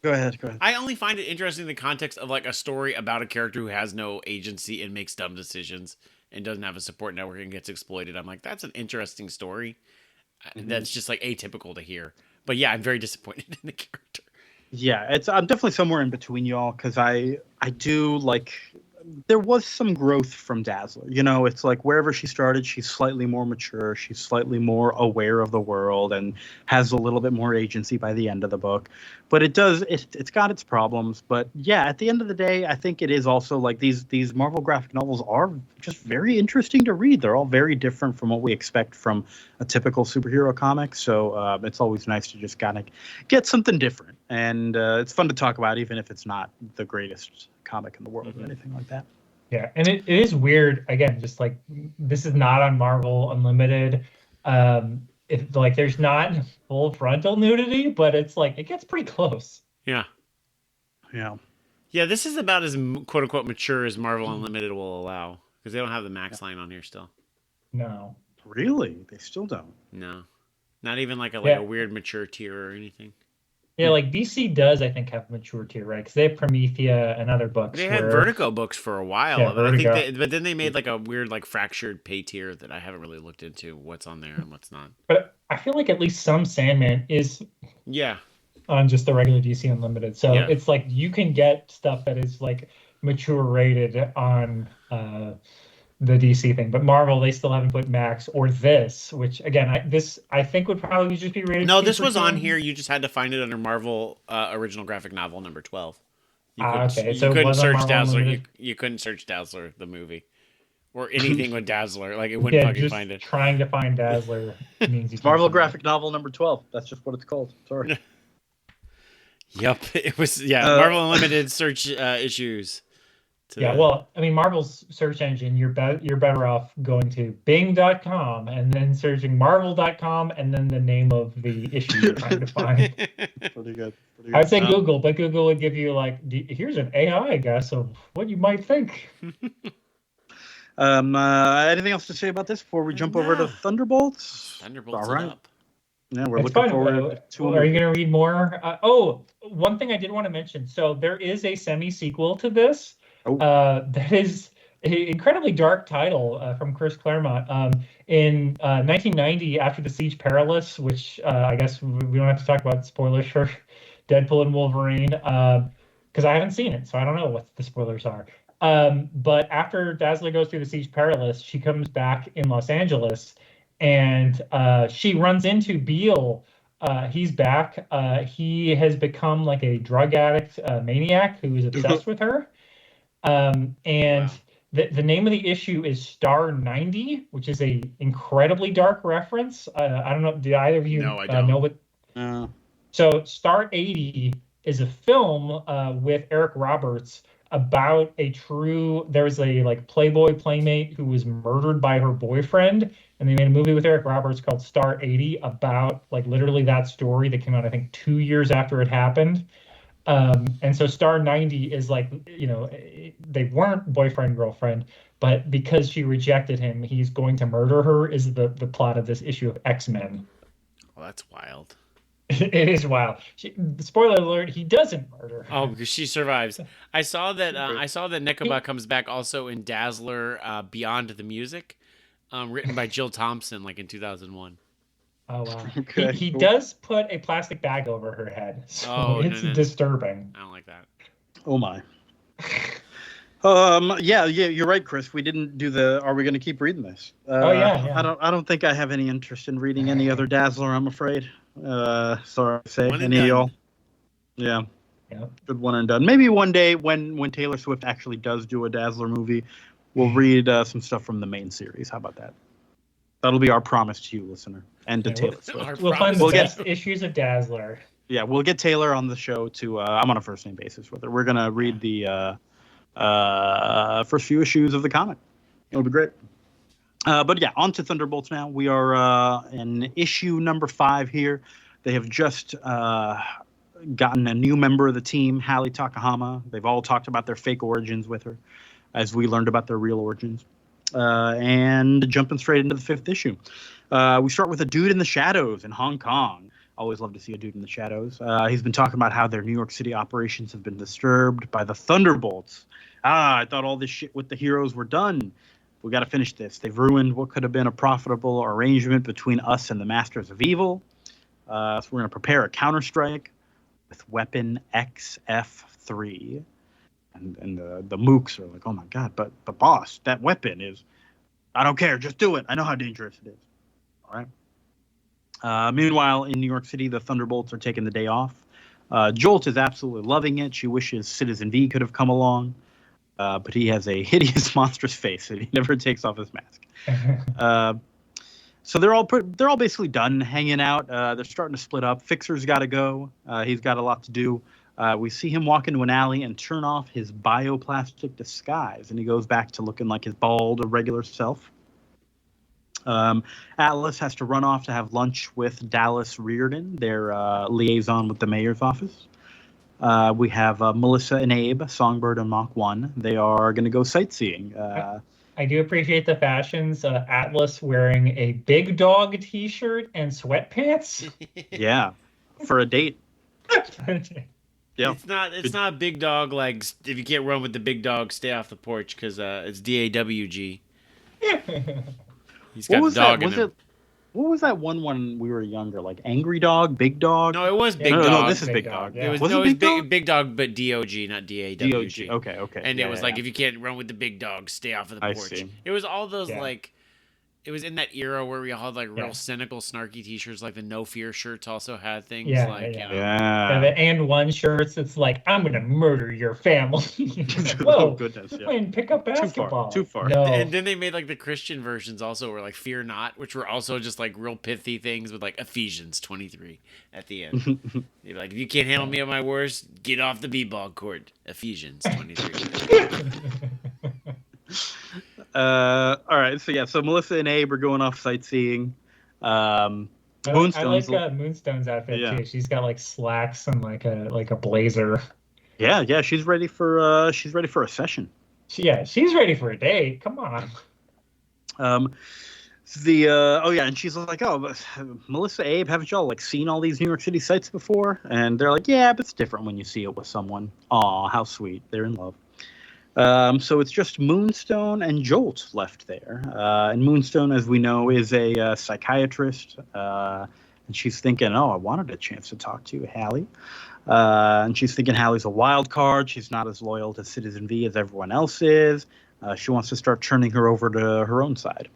Go ahead. I only find it interesting in the context of like a story about a character who has no agency and makes dumb decisions and doesn't have a support network and gets exploited. I'm like, that's an interesting story. That's just like atypical to hear. But yeah, I'm very disappointed in the character. Yeah, I'm definitely somewhere in between y'all because I do like. There was some growth from Dazzler. It's like wherever she started, she's slightly more mature. She's slightly more aware of the world and has a little bit more agency by the end of the book. But it's got its problems. But yeah, at the end of the day, I think it is also like these Marvel graphic novels are just very interesting to read. They're all very different from what we expect from a typical superhero comic. So it's always nice to just kind of get something different. And it's fun to talk about, even if it's not the greatest comic in the world or anything like that. Yeah, and it is weird, again, just like this is not on Marvel Unlimited. like there's not full frontal nudity, but it's like it gets pretty close. Yeah. Yeah. Yeah, this is about as quote unquote mature as Marvel Unlimited will allow because they don't have the max line on here still. No. Really? They still don't. No, not even like a Yeah. weird mature tier or anything. Yeah, like DC does, I think, have mature tier, right? Because they have Promethea and other books. They had Vertigo books for a while, Yeah, but I think Vertigo. but then they made like a weird like fractured pay tier that I haven't really looked into what's on there and what's not. But I feel like at least some Sandman is Yeah, on just the regular DC Unlimited. So Yeah. it's like you can get stuff that is like mature rated on the DC thing. But Marvel, they still haven't put Max or this, which again, I think would probably just be rated. no, T this for was on teen. here. You just had to find it under Marvel original graphic novel number 12. Okay, You so it couldn't was on search Marvel Dazzler. Unlimited. You couldn't search Dazzler the movie or anything with Dazzler. Like it wouldn't Yeah, fucking just find it. trying to find Dazzler means you It's can't Marvel find graphic novel number 12. That's just what it's called. Sorry. Yep, it was. Yeah, Marvel Unlimited search issues. Yeah, well, I mean, Marvel's search engine, you're better off going to Bing.com and then searching Marvel.com and then the name of the issue you're trying to find. Pretty good. I'd say Google, but Google would give you like, here's an AI guess of what you might think. Anything else to say about this before we jump over to Thunderbolts? Thunderbolts All right. it up. Yeah, we're It's looking fun. forward to Are you going to read more? One thing I did want to mention. So there is a semi-sequel to this. That is an incredibly dark title from Chris Claremont. In 1990, after the Siege Perilous, which I guess we don't have to talk about spoilers for Deadpool and Wolverine, because I haven't seen it, so I don't know what the spoilers are. But after Dazzler goes through the Siege Perilous, she comes back in Los Angeles, and she runs into Beale. He's back. He has become like a drug addict maniac who is obsessed with her. And Wow. the name of the issue is Star 90, which is a incredibly dark reference. I don't know. Do either of you No, I don't. know what? So Star 80 is a film with Eric Roberts about there was a like Playboy playmate who was murdered by her boyfriend, and they made a movie with Eric Roberts called Star 80 about like literally that story that came out I think 2 years after it happened. And so Star 90 is like, they weren't boyfriend, girlfriend, but because she rejected him, he's going to murder her is the plot of this issue of X-Men. Well, that's wild. It is wild. Spoiler alert, he doesn't murder her. Oh, because she survives. I saw that Nekoba comes back also in Dazzler Beyond the Music, written by Jill Thompson like in 2001. Oh, wow. Okay, He cool. does put a plastic bag over her head, so it's disturbing. I don't like that. Oh my. Yeah, you're right, Chris. We didn't do the. Are we going to keep reading this? Yeah. I don't think I have any interest in reading any other Dazzler. I'm afraid. Sorry to say, One and any of done. y'all. Yeah. Yep. Good one and done. Maybe one day when Taylor Swift actually does do a Dazzler movie, we'll read some stuff from the main series. How about that? That'll be our promise to you, listener, and to Taylor Swift. We'll find the We'll get- best issues of Dazzler. Yeah, we'll get Taylor on the show to. I'm on a first name basis with her. We're gonna read the first few issues of the comic. It'll be great. But yeah, on to Thunderbolts now. We are in issue number 5 here. They have just gotten a new member of the team, Hallie Takahama. They've all talked about their fake origins with her, as we learned about their real origins. And jumping straight into the 5th issue. We start with a dude in the shadows in Hong Kong. Always love to see a dude in the shadows. He's been talking about how their New York City operations have been disturbed by the Thunderbolts. I thought all this shit with the heroes were done. We got to finish this. They've ruined what could have been a profitable arrangement between us and the Masters of Evil. So we're going to prepare a counterstrike with weapon XF3. And the mooks are like, oh my God, but boss, that weapon is, I don't care, just do it. I know how dangerous it is. All right. Meanwhile, in New York City, the Thunderbolts are taking the day off. Jolt is absolutely loving it. She wishes Citizen V could have come along, but he has a hideous, monstrous face, and he never takes off his mask. So they're all basically done hanging out. They're starting to split up. Fixer's got to go. He's got a lot to do. We see him walk into an alley and turn off his bioplastic disguise, and he goes back to looking like his bald, regular self. Atlas has to run off to have lunch with Dallas Reardon, their liaison with the mayor's office. We have Melissa and Abe, Songbird and Mach 1. They are going to go sightseeing. I do appreciate the fashions. Atlas wearing a big dog t-shirt and sweatpants. Yeah, for a date. Yeah. It's not big dog like if you can't run with the big dog, stay off the porch because it's DAWG. He's got a dog in him. What was that one when we were younger? Like Angry Dog, Big Dog? No, it was Big No, Dog. no, this is Big Dog. Yeah. It was Big Dog, but DOG, not DOG. DAWG. Okay. And it was like, if you can't run with the big dog, stay off of the porch. See. It was all those like, it was in that era where we all had like real cynical, snarky T-shirts. Like the No Fear shirts also had things like, you know. Yeah, the And One shirts. It's like, I'm gonna murder your family. Whoa, oh goodness, we're playing pickup basketball. Too far. No. And then they made like the Christian versions also, were like Fear Not, which were also just like real pithy things with like Ephesians 23 at the end. They're like, if you can't handle me at my worst, get off the b-ball court. Ephesians 23. All right, so Melissa and Abe are going off sightseeing. Moonstone's I like Moonstone's outfit too. She's got like slacks and like a blazer. Yeah, she's ready for a session. She's ready for a date. Come on. And she's like, oh, Melissa, Abe, haven't y'all like seen all these New York City sights before? And they're like, yeah, but it's different when you see it with someone. Aw, how sweet. They're in love. So it's just Moonstone and Jolt left there. And Moonstone, as we know, is a psychiatrist. And she's thinking, I wanted a chance to talk to Hallie. And she's thinking Hallie's a wild card. She's not as loyal to Citizen V as everyone else is. She wants to start turning her over to her own side.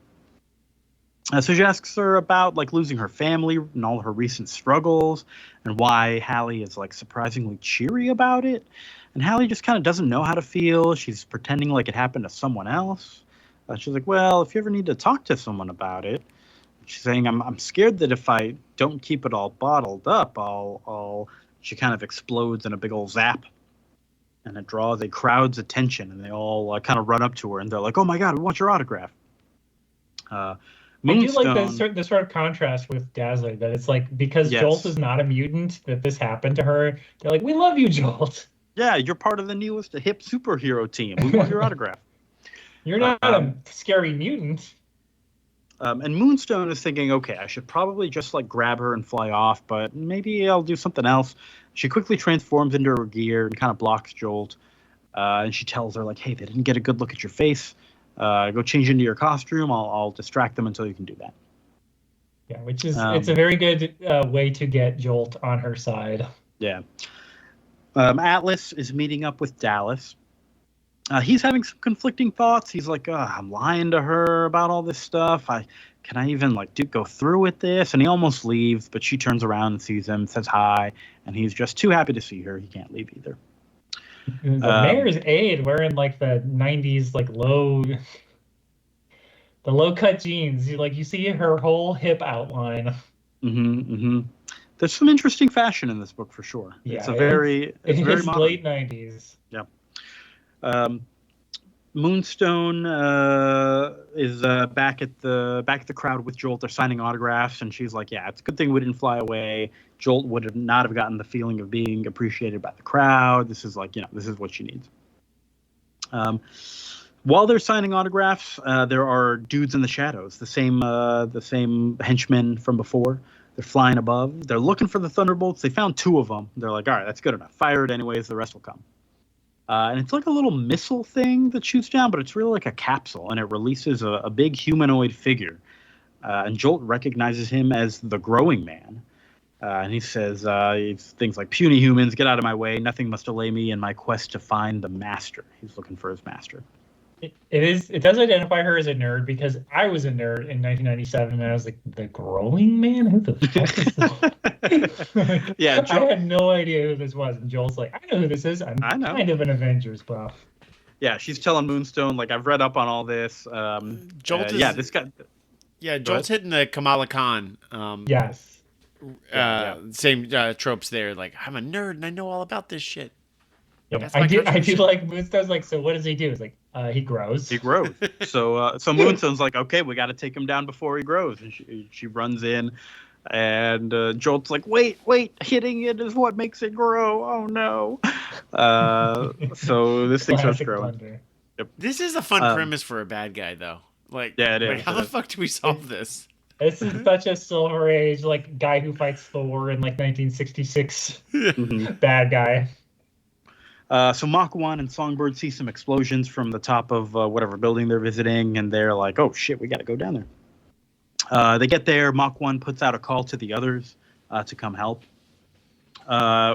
So she asks her about like losing her family and all her recent struggles and why Hallie is like surprisingly cheery about it. And Hallie just kind of doesn't know how to feel. She's pretending like it happened to someone else. She's like, well, if you ever need to talk to someone about it, she's saying, I'm scared that if I don't keep it all bottled up, she kind of explodes in a big old zap. And it draws a crowd's attention, and they all kind of run up to her, and they're like, oh my God, we want your autograph. Moonstone, I do like the sort of contrast with Dazzler, that it's like, because Jolt is not a mutant, that this happened to her. They're like, we love you, Jolt. Yeah, you're part of the newest hip superhero team. We want your autograph. You're not a scary mutant. And Moonstone is thinking, okay, I should probably just like grab her and fly off, but maybe I'll do something else. She quickly transforms into her gear and kind of blocks Jolt. And she tells her like, hey, they didn't get a good look at your face. Go change into your costume. I'll distract them until you can do that. Yeah, which is it's a very good way to get Jolt on her side. Yeah. Atlas is meeting up with Dallas. He's having some conflicting thoughts. He's like, I'm lying to her about all this stuff. Can I even go through with this? And he almost leaves, but she turns around and sees him, says hi, and he's just too happy to see her. He can't leave either. The mayor's aide wearing like the 90s low cut jeans. You see her whole hip outline. There's some interesting fashion in this book for sure. Yeah, it's very modern. Late 90s. Yeah. Moonstone is back at the crowd with Jolt. They're signing autographs, and she's like, "Yeah, it's a good thing we didn't fly away. Jolt would not have gotten the feeling of being appreciated by the crowd. This is this is what she needs." While they're signing autographs, there are dudes in the shadows, the same henchmen from before. They're flying above. They're looking for the Thunderbolts. They found 2 of them. They're like, all right, that's good enough. Fire it anyways. The rest will come. And it's like a little missile thing that shoots down, but it's really like a capsule, and it releases a big humanoid figure. And Jolt recognizes him as the Growing Man. And he says things like, puny humans, get out of my way. Nothing must delay me in my quest to find the master. He's looking for his master. It does identify her as a nerd, because I was a nerd in 1997, and I was like, the Growing Man? Who the fuck is that? Yeah, I had no idea who this was, and Joel's like, I know who this is. I know. Kind of an Avengers buff. Yeah, she's telling Moonstone, I've read up on all this. This guy. Yeah, Jolt's hitting the Kamala Khan. Yes. Same tropes there. I'm a nerd and I know all about this shit. Yeah, I do like Moonstone's like, so what does he do? It's like, He grows. He grows. So Moonstone's like, okay, we got to take him down before he grows. And she runs in, and Jolt's like, wait, hitting it is what makes it grow. Oh no. So this thing starts growing. Yep. This is a fun premise for a bad guy, though. Like, yeah, it is. How the fuck do we solve this? This is such a Silver Age like guy who fights Thor in like 1966 bad guy. So Mach-1 and Songbird see some explosions from the top of whatever building they're visiting, and they're like, oh shit, we got to go down there. They get there. Mach-1 puts out a call to the others to come help.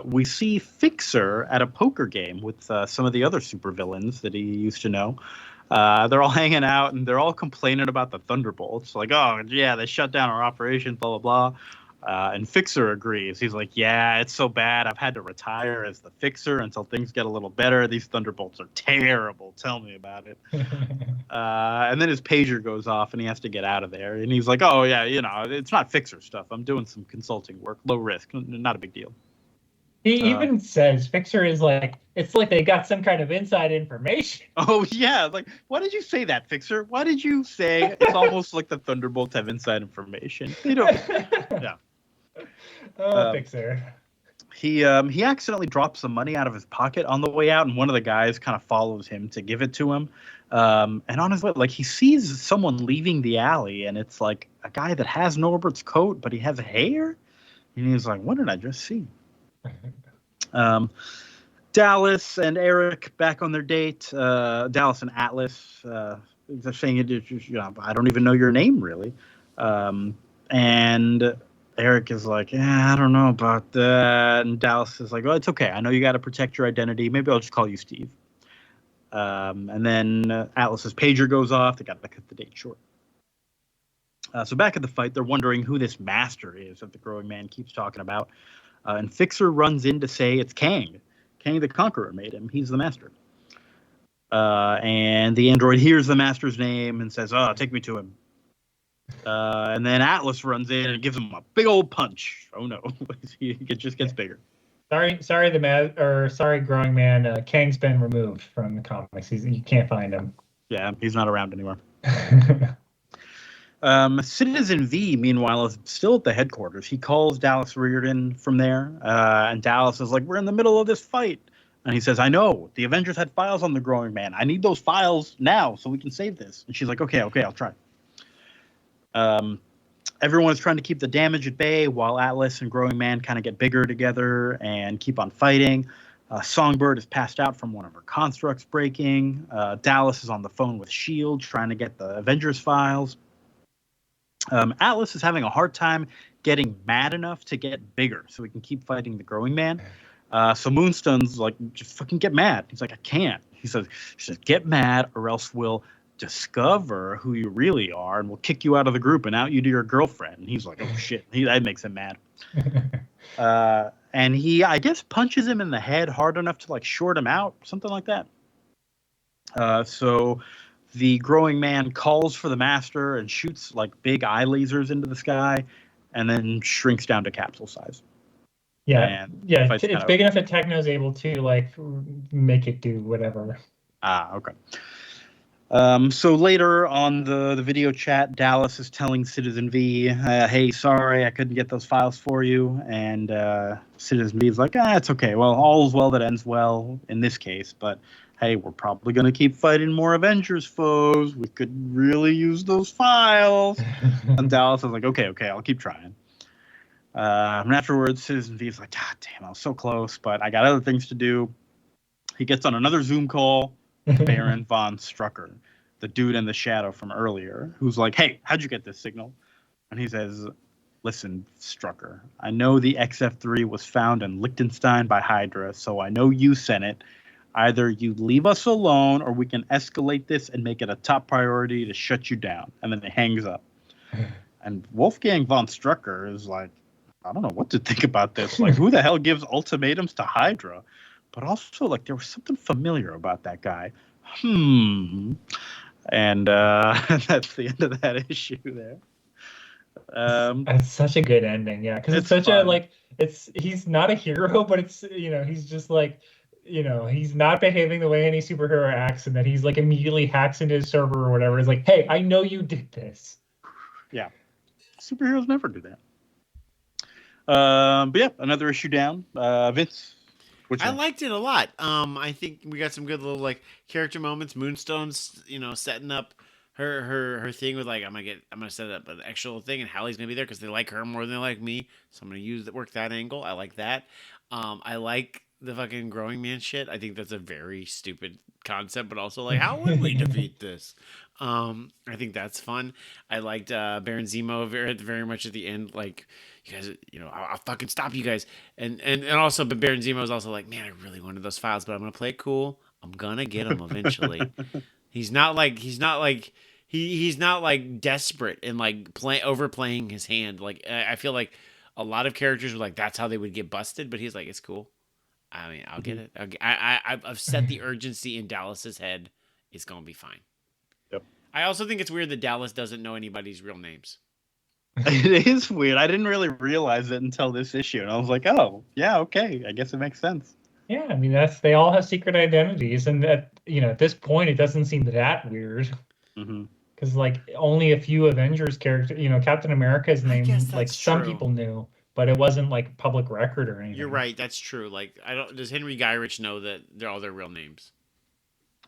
We see Fixer at a poker game with some of the other supervillains that he used to know. They're all hanging out, and they're all complaining about the Thunderbolts. Like, oh, yeah, they shut down our operation, blah, blah, blah. And Fixer agrees. He's like, yeah, it's so bad. I've had to retire as the Fixer until things get a little better. These Thunderbolts are terrible. Tell me about it. And then his pager goes off, and he has to get out of there. And he's like, oh, yeah, it's not Fixer stuff. I'm doing some consulting work. Low risk. Not a big deal. He even says Fixer is like, it's like they got some kind of inside information. Oh, yeah. Like, why did you say that, Fixer? Why did you say it's almost like the Thunderbolts have inside information? They don't. Yeah. Fixer. He accidentally drops some money out of his pocket on the way out, and one of the guys kind of follows him to give it to him. And on his way, like, he sees someone leaving the alley, and it's like a guy that has Norbert's coat, but he has hair. And he's like, what did I just see? Dallas and Eric back on their date. Dallas and Atlas. They're saying, I don't even know your name, really. And Eric is like, I don't know about that. And Dallas is like, well, it's okay. I know you got to protect your identity. Maybe I'll just call you Steve. And then Atlas's pager goes off. They got to cut the date short. So back at the fight, they're wondering who this master is that the growing man keeps talking about. And Fixer runs in to say it's Kang. Kang the Conqueror made him. He's the master. And the android hears the master's name and says, take me to him. And then Atlas runs in and gives him a big old punch. Oh no, it just gets bigger. Sorry, growing man. Kang's been removed from the comics. You can't find him. Yeah, he's not around anymore. Citizen V, meanwhile, is still at the headquarters. He calls Dallas Reardon from there, and Dallas is like, we're in the middle of this fight. And he says, I know. The Avengers had files on the growing man. I need those files now so we can save this. And she's like, okay, I'll try. Everyone is trying to keep the damage at bay while Atlas and growing man kind of get bigger together and keep on fighting. Songbird is passed out from one of her constructs breaking. Dallas is on the phone with S.H.I.E.L.D. trying to get the Avengers files. Atlas is having a hard time getting mad enough to get bigger so we can keep fighting the growing man. So Moonstone's like, just fucking get mad. He's like, I can't. She says, get mad or else we'll discover who you really are and we'll kick you out of the group and out you to your girlfriend. And he's like, oh shit. That makes him mad. And he, I guess, punches him in the head hard enough to like short him out, something like that. So the growing man calls for the master and shoots like big eye lasers into the sky and then shrinks down to capsule size. Yeah, it's big enough that Techno's able to like make it do whatever. Okay. So later on the video chat, Dallas is telling Citizen V, hey, sorry, I couldn't get those files for you. And Citizen V is like, it's okay. Well, all's well that ends well in this case. But hey, we're probably going to keep fighting more Avengers foes. We could really use those files. And Dallas is like, okay, I'll keep trying. And afterwards, Citizen V is like, damn, I was so close, but I got other things to do. He gets on another Zoom call with Baron von Strucker, the dude in the shadow from earlier, who's like, hey, how'd you get this signal? And he says, listen, Strucker, I know the XF3 was found in Liechtenstein by Hydra, so I know you sent it. Either you leave us alone or we can escalate this and make it a top priority to shut you down. And then he hangs up. And Wolfgang von Strucker is like, I don't know what to think about this. Like, who the hell gives ultimatums to Hydra? But also, like, there was something familiar about that guy. And that's the end of that issue there. It's such a good ending, yeah. Because it's such fun. He's not a hero, but it's, he's just like, he's not behaving the way any superhero acts, and that he's like immediately hacks into his server or whatever. Is like, hey, I know you did this. Yeah, superheroes never do that. But yeah, another issue down. Vince, I liked it a lot. I think we got some good little like character moments. Moonstone's, setting up her thing with like I'm gonna set up an actual thing, and Hallie's gonna be there because they like her more than they like me. So I'm gonna work that angle. I like that. I like the fucking growing man shit. I think that's a very stupid concept, but also like how would we defeat this? I think that's fun. I liked Baron Zemo very much at the end, like you guys, I'll fucking stop you guys. And also, but Baron Zemo was also like, man, I really wanted those files, but I'm gonna play it cool. I'm gonna get them eventually. He's not like desperate and like overplaying his hand. Like I feel like a lot of characters were like that's how they would get busted, but he's like it's cool. I mean, I'll get it. I've set the urgency in Dallas's head. It's gonna be fine. Yep. I also think it's weird that Dallas doesn't know anybody's real names. It is weird. I didn't really realize it until this issue, and I was like, oh yeah, okay, I guess it makes sense. Yeah, I mean they all have secret identities, and at this point it doesn't seem that weird. Because like only a few Avengers characters, Captain America's name, like some people knew, but it wasn't like public record or anything. You're right, that's true. Like does Henry Gyrich know that they're all their real names?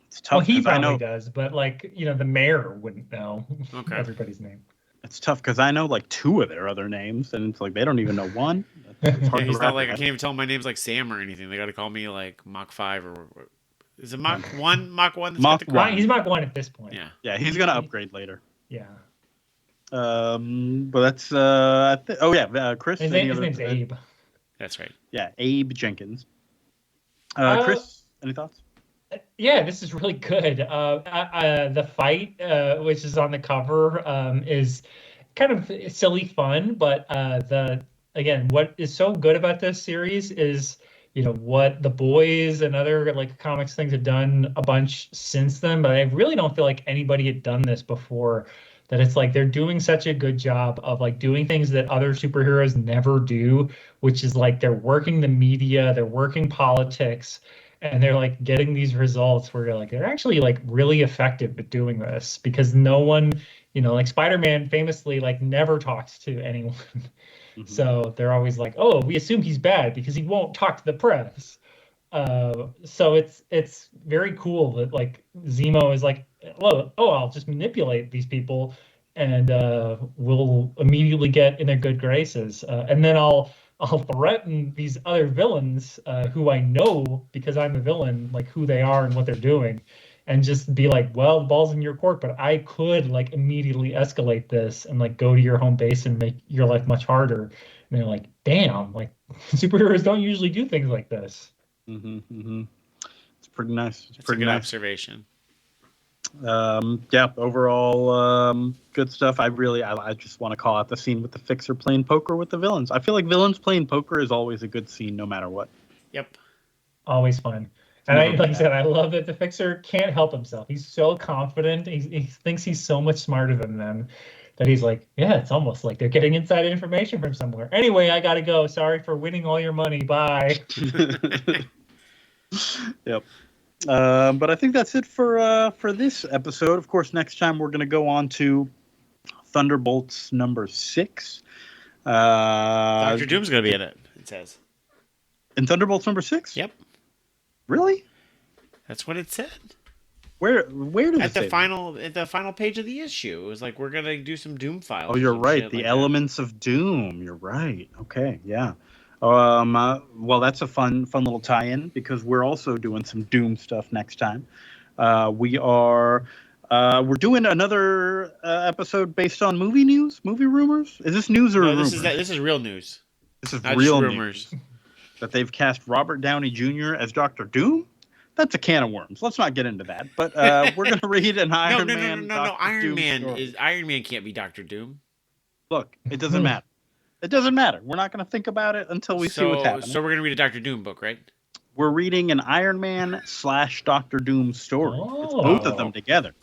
It's tough. Well, he probably does, but like the mayor wouldn't know everybody's name. It's tough because I know like two of their other names, and it's like they don't even know one. It's hard he's not like I can't even tell my name's like Sam or anything. They got to call me like Mach 5 or is it Mach 1? Mach 1? Mach 1. He's Mach 1 at this point. Yeah, he's gonna upgrade later. Yeah. But that's Chris. His name's Abe. That's right. Yeah, Abe Jenkins. Chris, any thoughts? Yeah, this is really good. The fight, which is on the cover, is kind of silly fun, but what is so good about this series is what the boys and other like comics things have done a bunch since then, but I really don't feel like anybody had done this before. That it's like they're doing such a good job of like doing things that other superheroes never do, which is like they're working the media, they're working politics, and they're like getting these results where they're actually like really effective at doing this because no one, like Spider-Man famously like never talks to anyone. So they're always like, oh, we assume he's bad because he won't talk to the press. So it's very cool that like Zemo is like, I'll just manipulate these people and we'll immediately get in their good graces. And then I'll threaten these other villains who I know because I'm a villain, like who they are and what they're doing, and just be like, well, the ball's in your court, but I could like immediately escalate this and like go to your home base and make your life much harder. And they're like, damn, like superheroes don't usually do things like this. It's pretty nice. It's pretty good observation. Overall, good stuff. I just want to call out the scene with the Fixer playing poker with the villains. I feel like villains playing poker is always a good scene, no matter what. Yep. Always fun. And like I said, I love that the Fixer can't help himself. He's so confident. He thinks he's so much smarter than them that he's like, yeah, it's almost like they're getting inside information from somewhere. Anyway, I got to go. Sorry for winning all your money. Bye. Yep. But I think that's it for this episode. Of course, next time we're going to go on to Thunderbolts number 6. Dr. Doom's going to be in it, it says. In Thunderbolts number 6? Yep. Really? That's what it said. Where does it say at the final page of the issue? It was like we're gonna do some Doom files. Oh, you're right. The elements of Doom. You're right. Okay, yeah. Well, that's a fun little tie-in because we're also doing some Doom stuff next time. We're doing another episode based on movie rumors. Is this news or rumors? This is real news. This is real rumors. That they've cast Robert Downey Jr. as Dr. Doom? That's a can of worms. Let's not get into that. But we're going to read an Iron Man. No. Iron Man can't be Dr. Doom. Look, it doesn't matter. It doesn't matter. We're not going to think about it until we see what's happening. So we're going to read a Dr. Doom book, right? We're reading an Iron Man / Dr. Doom story. It's both of them together.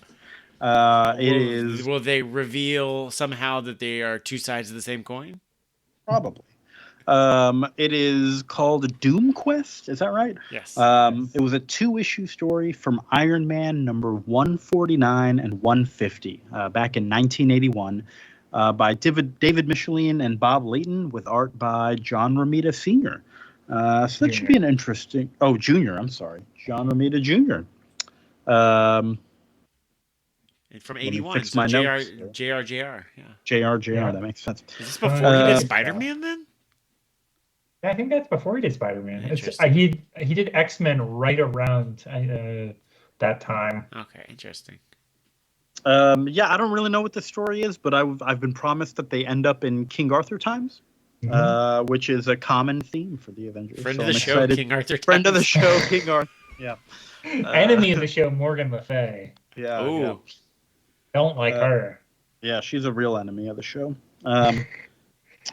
Will they reveal somehow that they are two sides of the same coin? Probably. It is called DOOMQUEST. Is that right? Yes. It was a 2-issue story from Iron Man number 149 and 150 back in 1981 by David Michelin and Bob Layton with art by John Romita Sr. So that should be an interesting... Oh, Jr. I'm sorry. John Romita Jr. From 81. Fix my notes. JR. Yeah. JR. That makes sense. Is this before he did Spider-Man then? I think that's before he did Spider-Man. Interesting. He did X-Men right around that time. Okay, interesting. Yeah, I don't really know what the story is, but I've been promised that they end up in King Arthur times, which is a common theme for the Avengers. Friend of the show, King Arthur times. Friend of the show, King Arthur. Yeah. Enemy of the show, Morgan Le Fay. Yeah. Ooh. Yeah. Don't like her. Yeah, she's a real enemy of the show.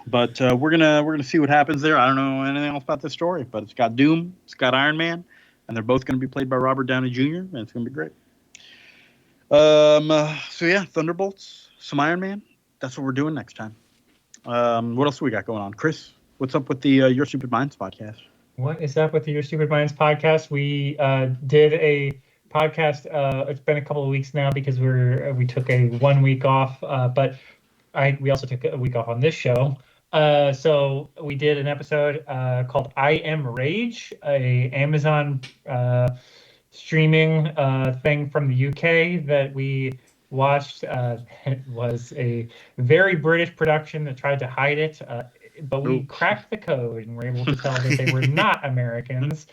But we're gonna see what happens there. I don't know anything else about this story, but it's got Doom, it's got Iron Man, and they're both going to be played by Robert Downey Jr. and it's going to be great. So yeah, Thunderbolts, some Iron Man. That's what we're doing next time. What else we got going on, Chris? What's up with the Your Stupid Minds podcast? What is up with the Your Stupid Minds podcast? We did a podcast. It's been a couple of weeks now because we took a 1 week off, but we also took a week off on this show. So we did an episode called I Am Rage, a Amazon streaming thing from the UK that we watched. It was a very British production that tried to hide it, but we cracked the code and were able to tell that they were not Americans,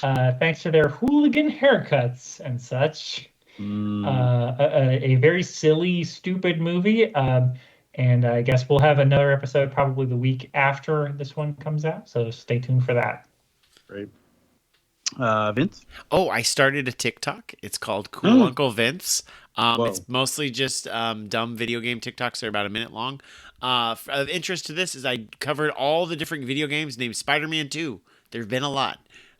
thanks to their hooligan haircuts and such. A very silly, stupid movie. And I guess we'll have another episode probably the week after this one comes out. So stay tuned for that. Great. Vince? Oh, I started a TikTok. It's called Cool Uncle Vince. It's mostly just dumb video game TikToks. They're about a minute long. Of interest to this is I covered all the different video games named Spider-Man 2. There have been a lot.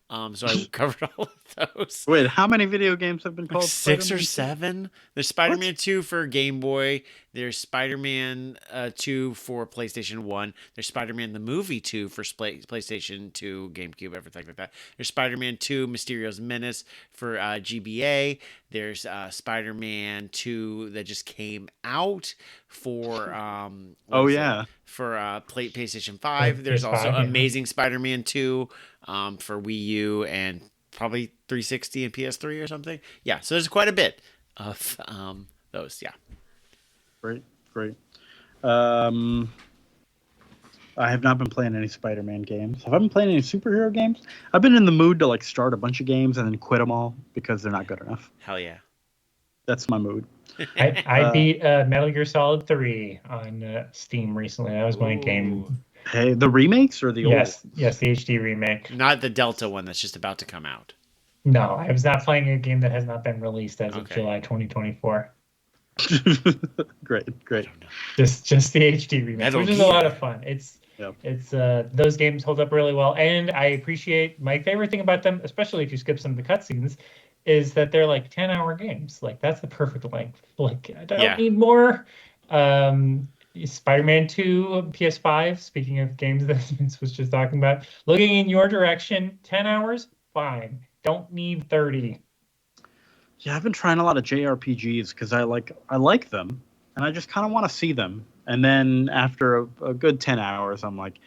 So I covered all of those. Wait, how many video games have been called? Like 6 or 7. There's Spider-Man 2 for Game Boy. There's Spider-Man 2 for PlayStation 1. There's Spider-Man the Movie 2 for PlayStation 2, GameCube, everything like that. There's Spider-Man 2 Mysterio's Menace for GBA. There's Spider-Man 2 that just came out for PlayStation 5. There's also Amazing Spider-Man 2 for Wii U and probably 360 and PS3 or something. Yeah, so there's quite a bit of those. Yeah. Great. I have not been playing any Spider-Man games. Have I been playing any superhero games? I've been in the mood to start a bunch of games and then quit them all because they're not good enough. Hell yeah. That's my mood. I beat Metal Gear Solid 3 on Steam recently. That was my game. Hey, the remakes or the old? Yes, the HD remake. Not the Delta one that's just about to come out. No, I was not playing a game that has not been released as of July 2024. Great. Just the HD remake, which is a lot of fun. It's those games hold up really well, and I appreciate my favorite thing about them, especially if you skip some of the cutscenes, is that they're 10-hour games. That's the perfect length. I don't need more. Spider-Man 2 PS5, speaking of games that Vince was just talking about, looking in your direction, 10 hours, fine. Don't need 30. Yeah, I've been trying a lot of JRPGs because I like them, and I just kind of want to see them. And then after a good 10 hours, I'm like,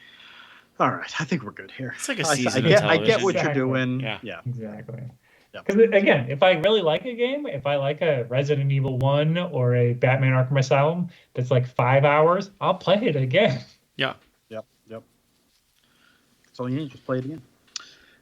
all right, I think we're good here. It's like a season of television. I get what you're doing. Yeah. Exactly. Because again, if I really like a game, if I like a Resident Evil 1 or a Batman Arkham Asylum that's 5 hours, I'll play it again. Yeah. Yep. That's all you need. Just play it again.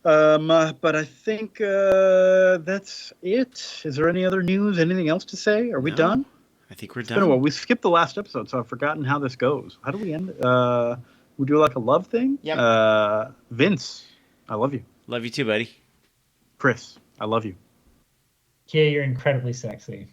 But I think that's it. Is there any other news? Anything else to say? Are we done? I think we're It's done. been a while. We skipped the last episode, so I've forgotten how this goes. How do we end it? We do a love thing? Yep. Vince, I love you. Love you too, buddy. Chris, I love you. Yeah, you're incredibly sexy.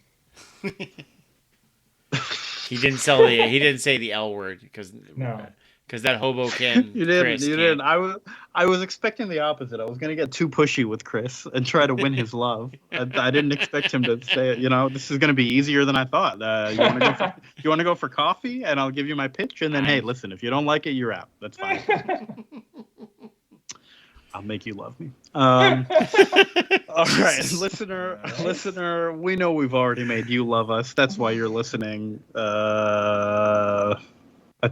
He didn't say the L word because No. because that hobo can. You didn't. Chris You can't. didn't. I was expecting the opposite. I was gonna get too pushy with Chris and try to win his love. I didn't expect him to say, this is gonna be easier than I thought. You want to go for coffee, and I'll give you my pitch, and then hey, listen, if you don't like it, you're out. That's fine. I'll make you love me. All right, listener, we know we've already made you love us. That's why you're listening. That's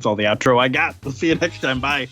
all the outro I got. We'll see you next time. Bye.